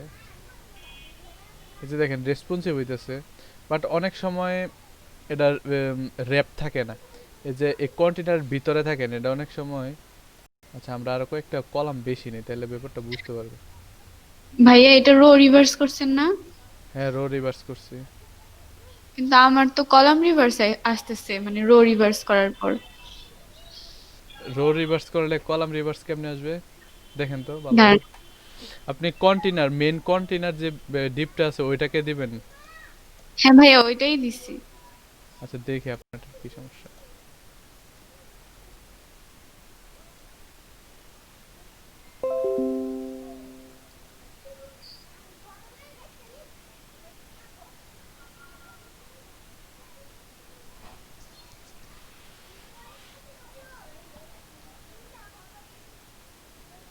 এই যে দেখেন রেসপন্সিভ হইতেছে, বাট অনেক সময় এটার র্যাপ থাকে না, এই যে এই কন্টেনার ভিতরে থাকেন এটা অনেক সময়। আচ্ছা আমরা আরো কয়েকটা কলাম বেশি নেই, তাহলে ব্যাপারটা বুঝতে পারবে। ভাইয়া এটা রো রিভার্স করছেন না? হ্যাঁ রো রিভার্স করছি। কিন্তু আমার তো কলাম রিভার্স আসতেছে, মানে রো রিভার্স করার পর। রো রিভার্স করলে কলাম রিভার্স কেমনে আসবে দেখেন তো ভালো দাঁড়ান। করে। আপনি কন্টেনার মেন কন্টেনার যে ডিপটা আছে ওইটাকে দিবেন। হ্যাঁ ভাইয়া ওইটাই দিছি। আচ্ছা দেখি আপনার কি সমস্যা।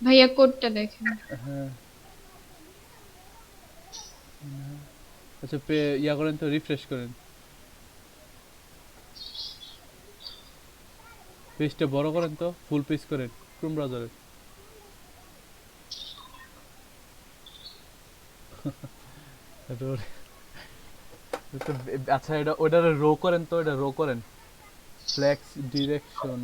ভাইয়া কোডটা দেখেন। হ্যাঁ আচ্ছা ইয়া করেন তো, রিফ্রেশ করেন, পেজটা বড় করেন তো, ফুল পেজ করেন ক্রোম ব্রাউজারে। আচ্ছা এটা ওটা রো করেন তো, এটা রো করেন, ফ্লেক্স ডিরেকশন।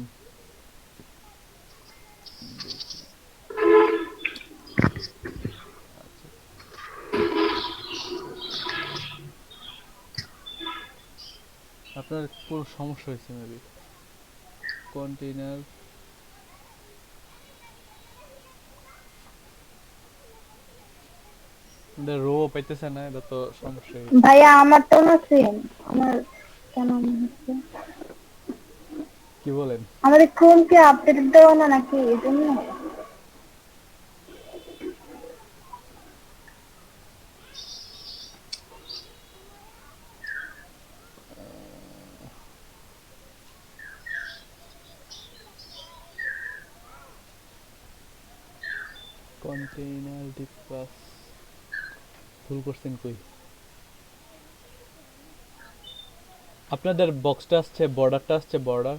আপনার কোনো সমস্যা হয়েছে মেবি, কন্টেইনার এটা রো পাইতেছে না, এটা তো সমস্যা হয়েছে। ভাইয়া আমার তো না সেম, আমার কেন মনে হচ্ছে কি বলেন? আমাদের ক্রোম কে আপডেট দেওয়া না নাকি এই জন্য? কন্টেইনার ডিপ ক্লাস ভুল করছেন কই? আপনাদের বক্সটা আসছে, বর্ডারটা আসছে, বর্ডার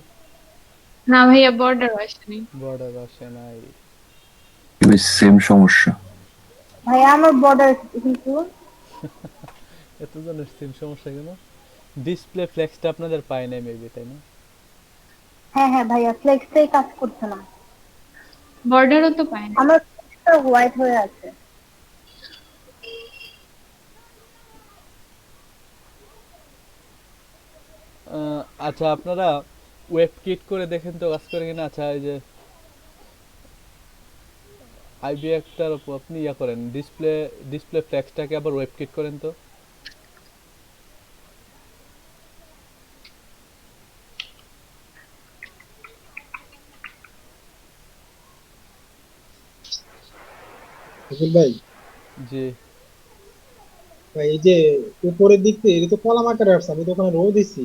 না ভাইয়া বর্ডার আসেনি। বর্ডার আসে নাই। সেম সমস্যা। ভাই আমার বর্ডার কিন্তু এতজনের সিম সমস্যা কেন? ডিসপ্লে ফ্লেক্সটা আপনাদের পায় নাই মেবি, তাই না? হ্যাঁ হ্যাঁ ভাইয়া ফ্লেক্সটাই কাজ করছে না, বর্ডারও তো পায় না। আমার হোয়াইট হয়ে আছে। আচ্ছা আপনারা ওয়েব কিট করে দেখেন তো কাজ করে কিনা। আচ্ছা এই যে আইবি একটার উপর আপনি ইয়া করেন, ডিসপ্লে ফ্লেক্সটাকে আবার ওয়েব কিট করেন তো। সাইফুল ভাই, জি ভাই এই যে উপরের দিক থেকে এটা তো কলাম আকারে আসছে, আমি তো ওখানে রো দিছি।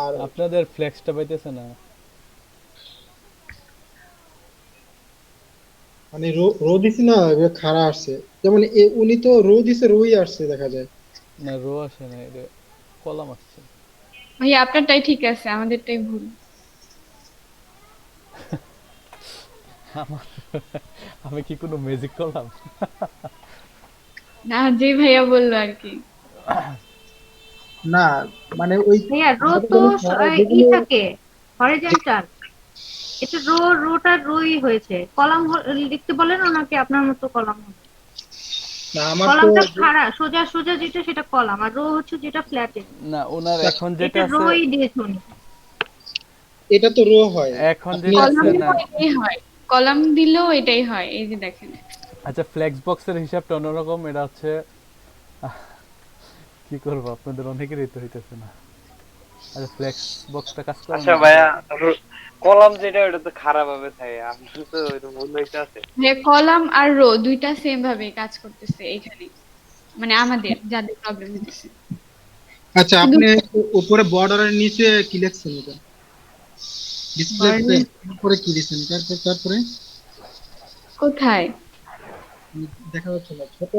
আর আপনাদের ফ্লেক্সটা পাইতেছে না। মানে রো রো দিছি না, এবার খাড়া আসছে। যেমন উনি তো রো দিছে, রোই আসছে দেখা যায়। না রো আসে না, এটা কলাম আসছে। ভাইয়া আপনারটাই ঠিক আছে, আমাদেরটাই ভুল। আমার আমি কি কোনো ম্যাজিক করলাম? না, যে ভাইয়া বললো আর কি। না মানে ওই ভাইয়া রো আমাদের তো যেমন খাড়া ই যেগুলো থাকে হরিজন্টাল, এটা রোটা রোই হয়েছে। কলাম লিখতে বলেন ওনাকে, আপনার মতো কলাম হবে। না আমার তো কলামটা খাড়া সোজা সোজা যেটা সেটা কলাম, আর রো হচ্ছে যেটা ফ্ল্যাটে। না ওনার এখন যেটা এটা আছে, রোই দিয়েছে উনি। এটা তো রো হয়। এখন আপনি যেটা কলাম আছে না। দিলেও এটাই হয়, কলাম দিলেও এটাই হয়, এই যে দেখেন। আচ্ছা ফ্লেক্স বক্সের হিসাবটা অন্যরকম, এটা হচ্ছে আহ, কি করব, আপনাদের অনেকেরই তো হইতেছে না। আচ্ছা ফ্লেক্স বক্সটা কাজ করে আচ্ছা না ভাইয়া, কলাম যেটা ওটা তো খারাপ হবে তাই আপনার তো ওইটা ভুল হইতে আছে। যে কলাম আর রো দুইটা সেম ভাবে কাজ করতেছে এখানে, মানে আমাদের যাদের প্রবলেম হচ্ছে। আচ্ছা শুধু আপনি উপরে বর্ডারের নিচে কি লিখছেন? এটা ডিসপ্লে border উপরে কি লিখছেন? তারপরে কোথায়? দেখা যাচ্ছে না ছোট,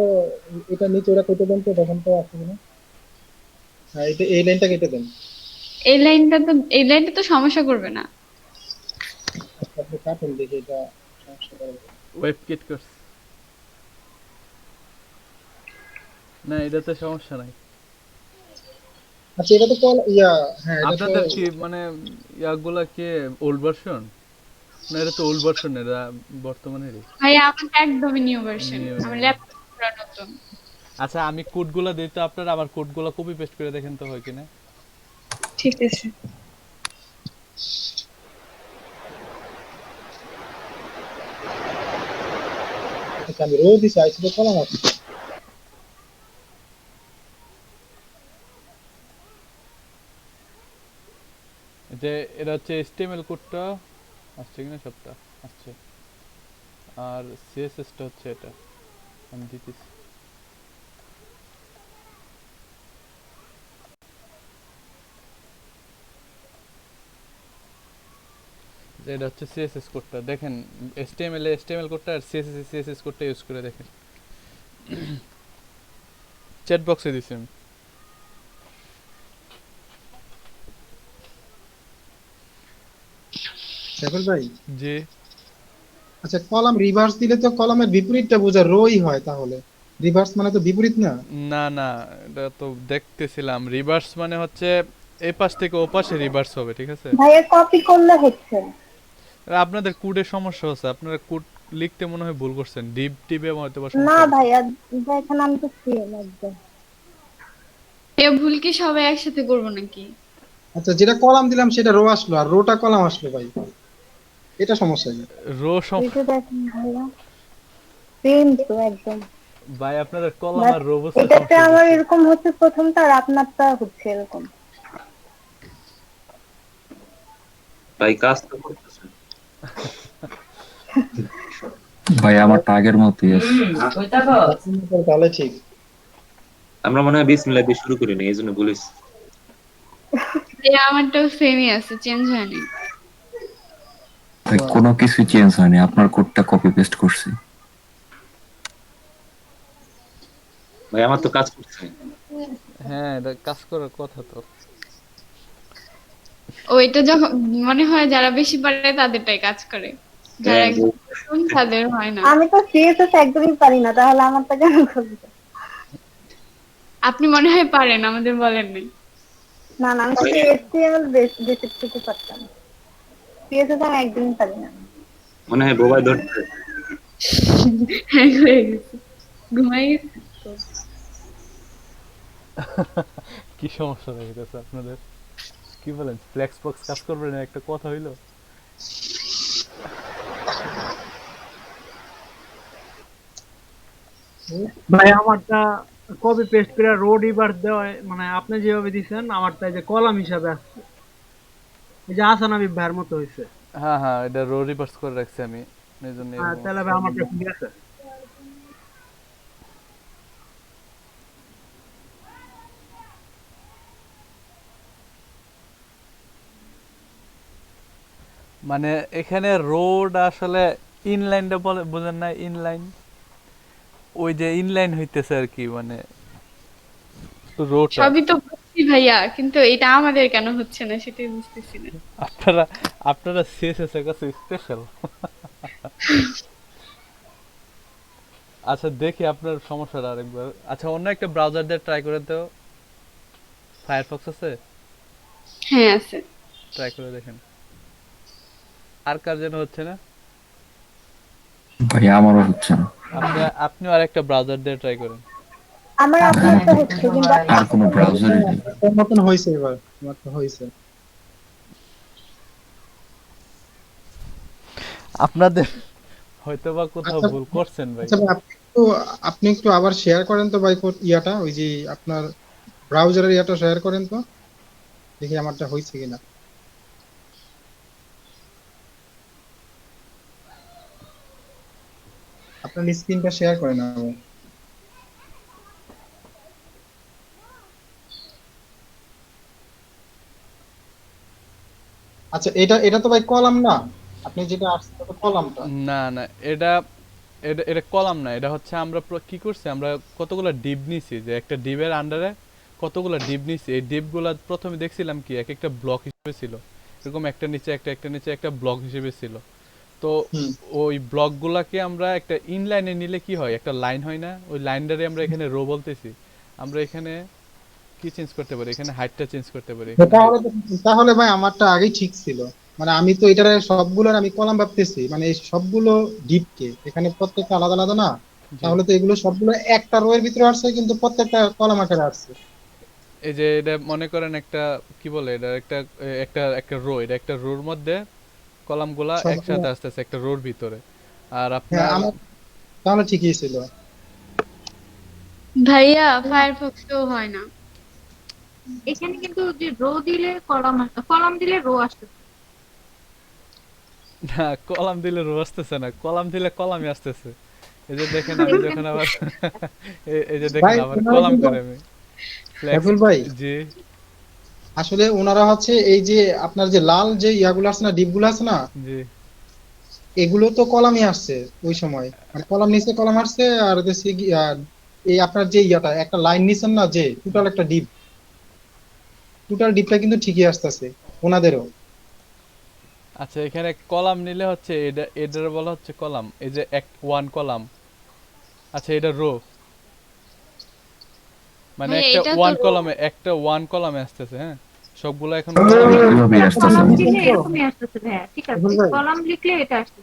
এটা নিচে ওরা কেটে দেন তো, তখন তো আসবে না। হ্যাঁ এটা এই লাইনটা কেটে দেন। এই লাইনটা তো সমস্যা করবে না। আচ্ছা, আপনি কাটেন দেখি এটা সমস্যা করবে। ওয়েব কিট করছে না, এটাতে সমস্যা নাই। আচ্ছা এটা তো ইয়া, হ্যাঁ এটা তো আপনাদের কি মানে ইয়াগুলা কি ওল্ড ভার্সন? না এটা তো ওল্ড ভার্সন, এটা বর্তমানেরই ভাই আমার একদমই নিউ ভার্সন, নিউ। আমার ল্যাপটপ পুরো নতুন। আচ্ছা আমি কোডগুলো দিই তো, আপনারা আমার কোডগুলো কপি পেস্ট করে দেখেন তো হয় কিনা। ঠিক আছে। আচ্ছা, আমি রো দিছি, আইসি তো কলাম আছে। যে এটা হচ্ছে HTML কোডটা আসছে কিনা, সবটা আসছে। আর CSS টা হচ্ছে এটা আমি দিতেছি। যে এটা হচ্ছে CSS কোডটা দেখেন, HTML কোডটা আর CSS কোডটা ইউজ করে দেখেন। চ্যাট বক্সে দিছি আমি। সাইফুল ভাই, জি আচ্ছা কলাম রিভার্স দিলে তো কলামের বিপরীতটা বোঝা রোই হয়, তাহলে রিভার্স মানে তো বিপরীত না? না না, এটা তো দেখতেছিলাম রিভার্স মানে হচ্ছে এই পাশ থেকে ও পাশে রিভার্স হবে, ঠিক আছে। ভাইয়া কপি করলে হচ্ছে। আর আপনাদের কোডের সমস্যা হচ্ছে, আপনারা কোড লিখতে মনে হয় ভুল করছেন, ডিপ টিপে হয়তো বা না সমস্যা হচ্ছে। ভাইয়া, দেখেন আমি তো সেম একদম। এ ভুল কি সবাই একসাথে করবো নাকি? আচ্ছা যেটা কলাম দিলাম সেটা রো আসলো, আর রোটা কলাম আসলো ভাই, এটা সমস্যা নেই। রো এই যে দেখেন ভাইয়া সেম তো একদম। ভাই আপনাদের কলাম বাট আর রো বুঝতে এটাতে সমস্যা আমার হচ্ছে। এরকম হচ্ছে প্রথমটা, আর আপনারটা হচ্ছে এরকম। ভাই কাজ তো করতেছে। ভাই আমারটা আগের মতোই আছে। তাহলে ঠিক। আমরা মনে হয় বিসমিল্লাহ দিয়ে শুরু করিনি, এই জন্য বলিস। আমারটাও সেমই আছে, চেঞ্জ হয়নি। ভাই কোনো কিছু চেঞ্জ হয়নি, আপনার কোডটা কপি পেস্ট করছি। ভাই আমার তো কাজ করছে। হ্যাঁ এটা কাজ করার কথা তো। ও এটা যখন মনে হয় যারা বেশি পারে তাদেরটাই কাজ করে। যারা হ্যাঁ, একদম নতুন তাদের হয় না। আমি তো সিএসএস একদমই পারি না, তাহলে আমারটা কেন করবে? আপনি মনে হয় পারেন, আমাদের বলেন নাই। না না, আমি তো এইচটিএমএল বেসিক টুকু পারতাম, সিএসএস আমি একদমই পারি না। মনে হয় বোবাই ধরছে। হ্যাঁ, হয়ে গেছে, ঘুমাই গেছে তো। কি সমস্যা হইতেছে আপনাদের? কি বলেন, ফ্লেক্স বক্স কাজ করবে না, একটা কথা হইলো। ভাই আমারটা কপি পেস্ট করে রো রিভার্স দেওয়া মানে আপনি যেভাবে দিচ্ছেন আমারটা এই যে কলাম হিসাবে আসছে, এই যে আসান হাবিব ভাইয়ের মতো হয়েছে। হ্যাঁ হ্যাঁ, এটা রো রিভার্স করে রাখছি আমি, এই জন্য এরকম তাহলে আসছে। ভাই আমারটা ঠিক আছে। মানে এখানে রোড আসলে ইনলাইনটা বলে বুঝেন না, ইনলাইন, ওই যে ইনলাইন হইতেছে আর কি, মানে রোটা। সবই তো বুঝছি ভাইয়া, কিন্তু এটা আমাদের কেন হচ্ছে না সেটাই বুঝতেছি না। আপনারা আপনারা সিএসএস এর কাছে স্পেশাল। আচ্ছা দেখি আপনার সমস্যাটা আরেকবার। আচ্ছা অন্য একটা ব্রাউজার দিয়ে ট্রাই করে তো, ফায়ারফক্স আছে, হ্যাঁ আছে। ট্রাই করে দেখেন। আর কার যেন হচ্ছে না? ভাই আমারও হচ্ছে না। আপনি আর একটা ব্রাউজার দিয়ে ট্রাই করেন। আমার আপনারটা হচ্ছে কিন্তু আর কোনো ব্রাউজারই নেই। তোর মতন হয়েছে এবার, আমার তো হয়েছে। আপনাদের হয়তো বা কোথাও আচ্ছা ভুল করছেন ভাই। আচ্ছা ভাই, আপনি একটু আবার শেয়ার করেন তো ভাই ইয়াটা, ওই যে আপনার ব্রাউজারের ইয়াটা শেয়ার করেন তো, দেখি আমারটা হয়েছে কিনা। আপনার স্ক্রিনটা শেয়ার করেন আমার। আচ্ছা এটা এটা তো ভাই কলাম না, আপনি যেটা আসছে তো কলামটা। না না, এটা এটা এটা কলাম না, এটা হচ্ছে আমরা কি করছি, আমরা কতগুলো ডিপ নিছি, যে একটা ডিপের আন্ডারে কতগুলো ডিপ নিছি। এই ডিপগুলো প্রথমে দেখছিলাম কি এক একটা ব্লক হিসেবে ছিল, এরকম একটা নিচে একটা, একটা নিচে একটা ব্লক হিসেবে ছিল। তো হুম। ওই ব্লকগুলোকে আমরা একটা ইনলাইনে নিলে কি হয়, একটা লাইন হয় না, ওই লাইনটারে আমরা এখানে রো বলতেছি। আমরা এখানে কি চেঞ্জ করতে পারি, এখানে হাইটটা চেঞ্জ করতে পারি, এখানে তাহলে তাহলে ভাই আমারটা আগেই ঠিক ছিল, মানে আমি তো এটার সবগুলোর আমি কলাম ভাবতেছি, মানে এই সবগুলো ডিপকে এখানে প্রত্যেকটা আলাদা আলাদা না, জি। তাহলে তো এগুলো সবগুলো একটা রো এর ভিতরে আসছে কিন্তু প্রত্যেকটা কলাম আকারে আসছে। এই যে এটা মনে করেন একটা, কি বলে এটা, একটা একটা একটা রো, এটা একটা রোর মধ্যে কলামগুলা সবগুলো একসাথে আসতেছে একটা রোর ভিতরে। আর হ্যাঁ আপনার আমার তাহলে ঠিকই ছিল। ভাইয়া ফায়ারফক্সেও হয় না। এখানে কিন্তু যে রো দিলে কলাম, কলাম দিলে রো আসতে। না, কলাম দিলে রো আসতেছে না, কলাম দিলে কলামই আসতেছে। এই যে দেখেন আমি যখন আবার এই যে দেখেন ভাই আবার ওনারা কলাম কিন্তু করে আমি ফ্লেক্স। সাইফুল ভাই জি আসলে ওনারা হচ্ছে এই যে আপনার যে লাল যে ইয়াগুলো আছে না, ডিপগুলো আছে না, জি। এগুলো তো কলামই আসছে ওই সময়, মানে কলাম নিচে কলাম আসছে, আর হচ্ছে এই আপনার যে ইয়াটা একটা লাইন নিছেন না, যে টোটাল একটা ডিপ, টোটাল ডিপটা কিন্তু ঠিকই আসতেছে ওনাদেরও। আচ্ছা এখানে কলাম নিলে হচ্ছে এটা, এটার বলা হচ্ছে কলাম, এই যে এক ওয়ান কলাম। আচ্ছা এটা রো, মানে ভাইয়া একটা এটা তো ওয়ান রো। কলামে, একটা ওয়ান কলামে আসতেছে। হ্যাঁ, সবগুলো এখন এভাবেই আসতেছে। কলাম দিলে এরকমই আসতেছে ভাইয়া, ঠিক আছে, সাইফুল ভাই কলাম লিখলে এটা আসছে।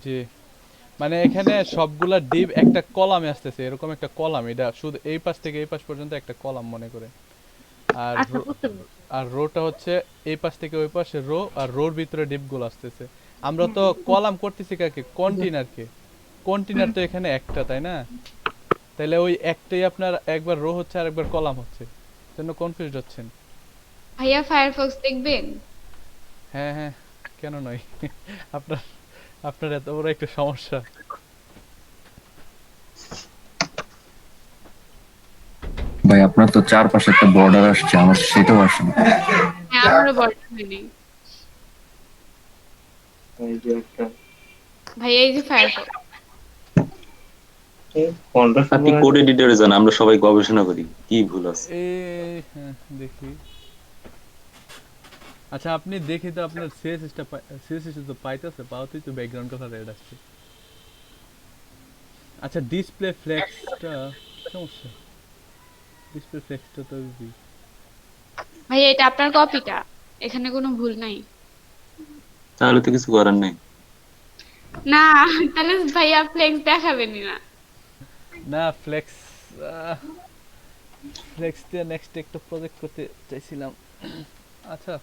জি। মানে এখানে সবগুলা ডিপ একটা কলামে আসতেছে, এরকম একটা কলাম, এটা শুধু এই পাশ থেকে এই পাশ পর্যন্ত একটা কলাম মনে করে। আর আচ্ছা বুঝতে পারছি। আর রোটা হচ্ছে এই পাশ থেকে ওই পাশে রো, আর রোর ভিতরে ডিপগুলো আসতেছে। আমরা তো কলাম করতেছি কাকে, কন্টেইনারকে। কন্টেইনার তো এখানে একটা, তাই না? তাহলে ওই একটাই আপনার একবার রো হচ্ছে আর একবার কলাম হচ্ছে, জন্য কনফিউজড হচ্ছেন। ভাইয়া ফায়ারফক্স দেখবেন? হ্যাঁ হ্যাঁ, কেন নয়। আপনার আপনার এত বড় একটা সমস্যা। ভাই আপনার তো চারপাশে একটা বর্ডার আসছে, আমার সেটাও আসে না। হ্যাঁ, আমারও বর্ডার হয়নি। ভাইয়া এই যে ফায়ারফক্স, আপনি কোড এডিটরে যান, আমরা সবাই গবেষণা করি কি ভুল আছে। এই হ্যাঁ দেখি, আচ্ছা আপনি দেখি তো আপনার সিএসএস তো পাইতেছে, পাওয়াতেই তো ব্যাকগ্রাউন্ড কথা রেড আসছে। আচ্ছা ডিসপ্লে ফ্লেক্সটা সমস্যা, ডিসপ্লে ফ্লেক্সটা তো weak। ভাইয়া এটা আপনার কপিটা, এখানে কোনো ভুল নাই। তাহলে তো কিছু করার নেই। না তাহলে ভাইয়া ফ্লেক্স দেখাবেনই না। না ফ্লেক্স, ফ্লেক্স দিয়ে নেক্সট একটা প্রজেক্ট করতে চাইছিলাম। আচ্ছা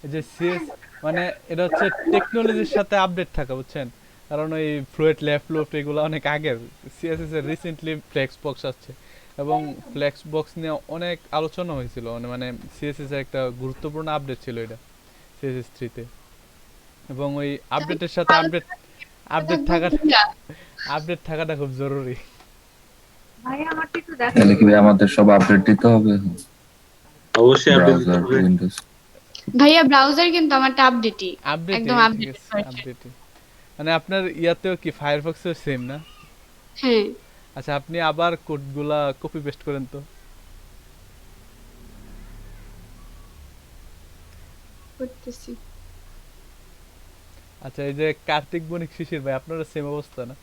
এই যে সিএস মানে এটা হচ্ছে টেকনোলজির সাথে আপডেট থাকা, বুঝছেন? কারণ ওই ফ্লুয়েড লেফট এগুলো অনেক আগের, সিএসএস এর রিসেন্টলি ফ্লেক্স বক্স আসছে এবং ফ্লেক্স বক্স নিয়ে অনেক আলোচনা হয়েছিল, মানে সিএসএস এর একটা গুরুত্বপূর্ণ আপডেট ছিল এটা সিএসএস 3 তে। এবং ওই আপডেটের সাথে আপডেট থাকাটা খুব জরুরি। ভাইয়া আমারটা একটু তাহলে কি দেখাবেন? ভাই আমাদের সব আপডেট দিতে হবে? অবশ্যই আপডেট দিতে ব্রাউজার, হবে। উইন্ডোজ। ভাইয়া ব্রাউজার কিন্তু আমারটা আপডেটই, আপডেট একদম ঠিক আপডেটেড আছে, ভার্সন। আপডেট মানে আপনার ইয়াতেও কি ফায়ারফক্সের সেম না? হ্যাঁ আচ্ছা আপনি আবার কোডগুলা কপি পেস্ট করেন তো। করতেছি। আচ্ছা এই যে কার্তিক বণিক শিশির ভাই আপনারা সেম অবস্থা না?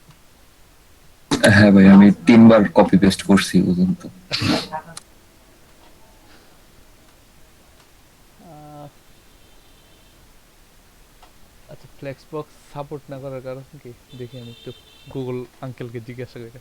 হ্যাঁ ভাই, আমি 3 বার কপি পেস্ট করছি পর্যন্ত। আহ, আচ্ছা ফ্লেক্স বক্স সাপোর্ট না করার কারণ কি দেখি আমি একটু গুগল আঙ্কেলকে জিজ্ঞাসা করে।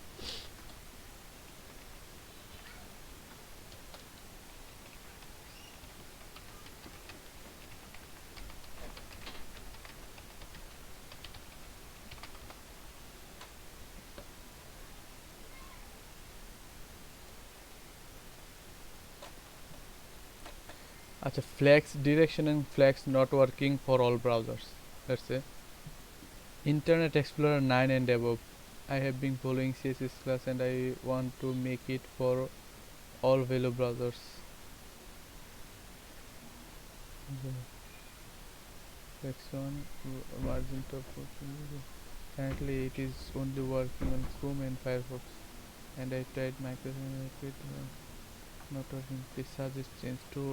আচ্ছা flex direction and flex not working for all browsers, let's say Internet Explorer 9 and above. I have been following CSS class and I want to make it for all Velo browsers. Section margin top. Currently it is only working on Chrome and Firefox, and I tried Microsoft not working. Please suggest change to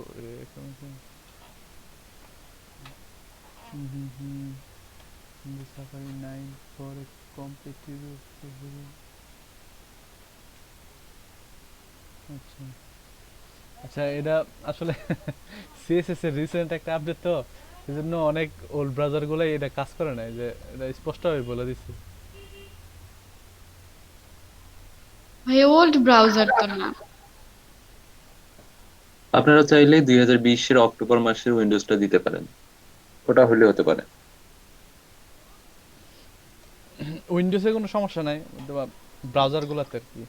in the Safari 9 for a competitive আচ্ছা আচ্ছা এটা আসলে CSS এর recent একটা update তো এজন্য অনেক old browser গুলো এটা কাজ করে না, যে এটা স্পষ্টভাবে বলে দিছি। ভাই ওল্ড ব্রাউজার তো না। আপনারা চাইলে 2020 এর অক্টোবর মাসের উইন্ডোজটা দিতে পারেন, ওটা হলে হতে পারে। উইন্ডোজে কোনো সমস্যা নাই, ব্রাউজার গুলাতে আর কি।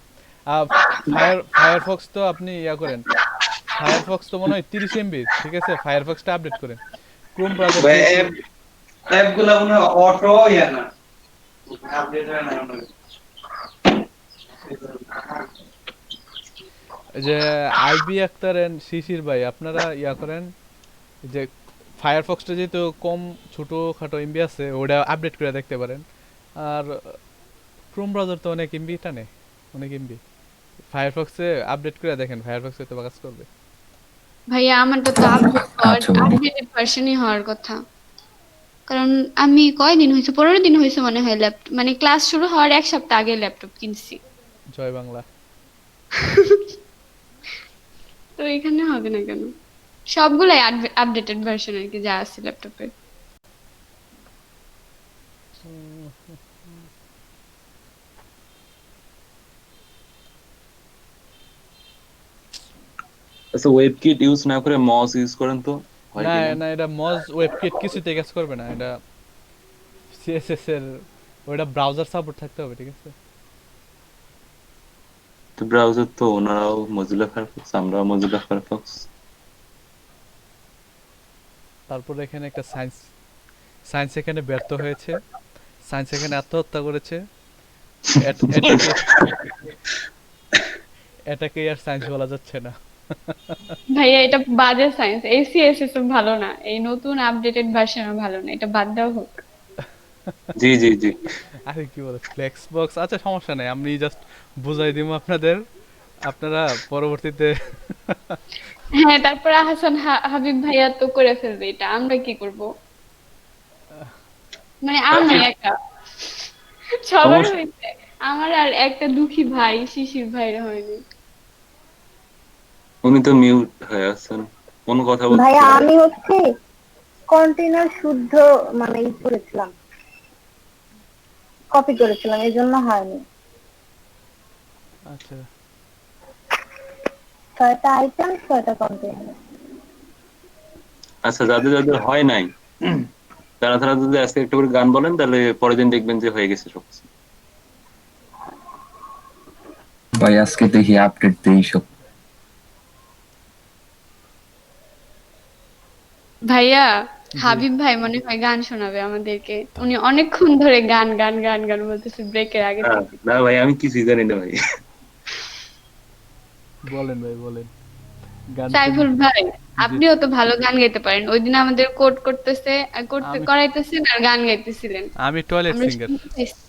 ফায়ারফক্স তো আপনি ইয়া করেন, ফায়ারফক্স তো মনে হয় 30 এমবি, ঠিক আছে ফায়ারফক্সটা আপডেট করেন। ক্রোম ব্রাউজার অ্যাপগুলো মনে হয় অটো ইয়া না, আপডেট হয় না মনে হয়। যে আইবি আক্তার এন্ড শিশির ভাই আপনারা ইয়া করেন, যে ফায়ারফক্সটা যেহেতু কম ছোটখাটো এমবি আছে ওটা আপডেট করে দেখতে পারেন। আর ক্রোম ব্রাউজার তো অনেক এমবি টানে, অনেক এমবি। ফায়ারফক্সে আপডেট করে দেখেন, ফায়ারফক্সে তো কাজ করবে। ভাইয়া আমারটা তো আপডেটেড ভার্সনই হওয়ার কথা, কারণ আমি কয়দিন হয়েছে, 15 দিন হয়েছে মনে হয় মানে ক্লাস শুরু হওয়ার 1 সপ্তাহ আগে ল্যাপটপ কিনছি। জয় বাংলা। তো এখানে হবে না কেন? সবগুলাই আপডেটেড ভার্সন আর কি যা আছে ল্যাপটপে। আচ্ছা ওয়েবকিট ইউজ না করে মস ইউজ করেন তো, হয় না কিনা? না এটা মজ ওয়েবকিট কিছুতে কাজ করবে না, এটা সিএসএস এর ওটা ব্রাউজার সাপোর্ট থাকতে হবে, ঠিক আছে? তো ব্রাউজার তো ওনারাও মজিলা ফায়ারফক্স, আমরাও মজিলা ফায়ারফক্স। তারপর এখানে একটা সায়েন্স এখানে ব্যর্থ হয়েছে, সায়েন্স এখানে আত্মহত্যা করেছে। এটাকে আর সায়েন্স বলা যাচ্ছে না। ভাইয়া এটা বাজে সায়েন্স, এই সিএসএস ভালো না, এই নতুন আপডেটেড ভার্সনও ভালো না, এটা বাদ দেওয়া হোক। জি জি জি। আরে কি বলে ফ্লেক্স বক্স, আচ্ছা সমস্যা নাই, আমি জাস্ট বুঝাই দিব আপনাদের। আপনারা পরবর্তীতে হ্যাঁ, তারপর আহসান হাবিব ভাইয়া তো করে ফেলবে এটা, আমরা কি করব? মানে আর নাই একা, সবার সমস্যা হয়েছে, আমার আর একটা দুঃখী ভাই শিশির ভাইয়ের হয়নি। উনি তো মিউট হয়ে আছেন, কোনো কথা বলতেছে ভাইয়া না। আমি হচ্ছে কন্টেনার শুদ্ধ মানে ই করেছিলাম, কপি করেছিলাম, এই জন্য হয়নি। আচ্ছা 6টা আইটেম 6টা কন্টেনার। আচ্ছা, যাদের যাদের হয় নাই তারা তারা যদি আজকে একটা করে গান বলেন, তাহলে পরের দিন দেখবেন যে হয়ে গেছে সবকিছু। ভাই আজকে দেখি আপডেট দেই সব। ভাইয়া, জি। হাবিব ভাই মনে হয় গান শোনাবে আমাদেরকে, উনি অনেকক্ষণ ধরে গান গান গান গান বলতেছে ব্রেকের আগে না থেকে। না ভাই, আমি কিছুই জানি না ভাই। বলেন ভাই বলেন, গান সাইফুল ভাই, জি। আপনিও তো ভালো গান গাইতে পারেন, ওই দিন আমাদের কোড আমি করাইতেছেন আর গান গাইতেছিলেন, আমি টয়লেট আমরা সিঙ্গার, শুনতে পাইছি।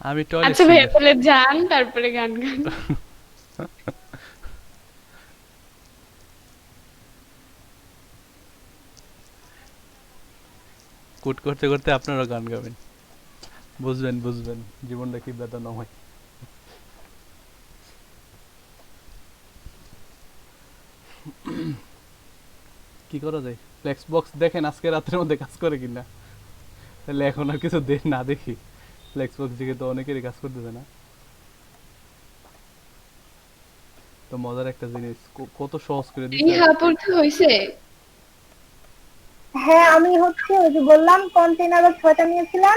আমি টয়লেট আচ্ছা ভাইয়া, সিঙ্গার। তাহলে যান তারপরে গান গান। কুট করতে করতে আপনারাও গান গাবেন, বুঝবেন বুঝবেন জীবনটা কি বেদনাময়। কি করা যায়? ফ্লেক্স বক্স দেখেন আজকে রাতের মধ্যে কাজ করে কিনা, তাহলে এখন আর কিছু না দেখি। ফ্লেক্স বক্স দিকে তো অনেকেরই কাজ করতেছে না। তো মজার একটা জিনিস, কত সহজ করে দিছে। ইহা পড়তে হয়েছে। হ্যাঁ আমি হচ্ছে ওই যে বললাম কন্টেনারও 6টা নিয়েছিলাম,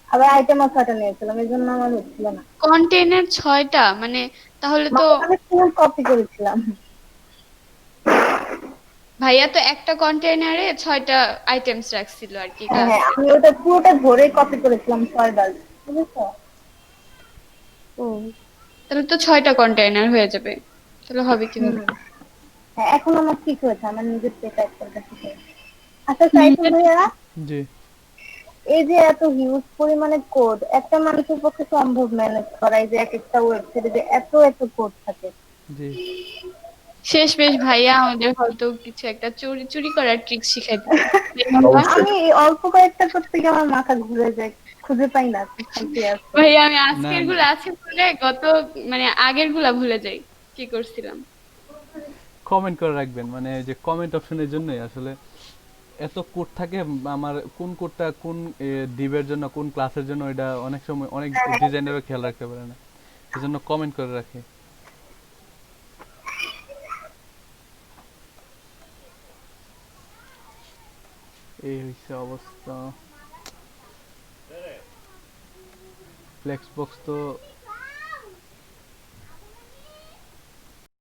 আবার আইটেমও 6টা নিয়েছিলাম, এই জন্য আমার হচ্ছিল না। কন্টেইনার 6টা, মানে তাহলে তো মানে আমি ফুল কপি করেছিলাম। ভাইয়া তো একটা কন্টেইনারে 6টা আইটেমস রাখছিল আর কি হ্যাঁ হ্যাঁ, ক্লাসে। আমি ওটা পুরোটা ধরে কপি করেছিলাম 6বার, বুঝেছো? ও, তাহলে তো 6টা কন্টেইনার হয়ে যাবে, তাহলে হবে হুম। কিভাবে? হ্যাঁ, এখন আমার ঠিক হয়েছে, আমার নিজের টাইপ করতে শিখে। আচ্ছা সাইফুল ভাইয়া, জি এই যে এত হিউজ পরিমাণে কোড একটা মানুষের পক্ষে সম্ভব ম্যানেজ করা, এই যে এক একটা ওয়েবসাইটে যে এত এত কোড থাকে। জি। শেষ বেশ ভাইয়া আমাদের হয়তো কিছু একটা চুরি চুরি করার ট্রিক শিখাই দিবে, তাই না? অবশ্যই। আমি অল্প কয়েকটা করতে গিয়ে আমার মাথা ঘুরে যায়, খুঁজে পাই না কোথায় কি আছে। ভাইয়া আমি না আজকের না, গুলো আছে বলে গত মানে আগের গুলা ভুলে যাই কি করছিলাম। কমেন্ট করে রাখবেন, মানে যে কমেন্ট অপশনের জন্যই আসলে এত কোড থাকে। আমার কোন কোডটা কোন ডিবের জন্য কোন ক্লাসের জন্য, এটা অনেক সময় অনেক ডিজাইনারও খেয়াল রাখতে পারে না, এজন্য কমেন্ট করে রাখে। এই হচ্ছে অবস্থা। ফ্লেক্স বক্স তো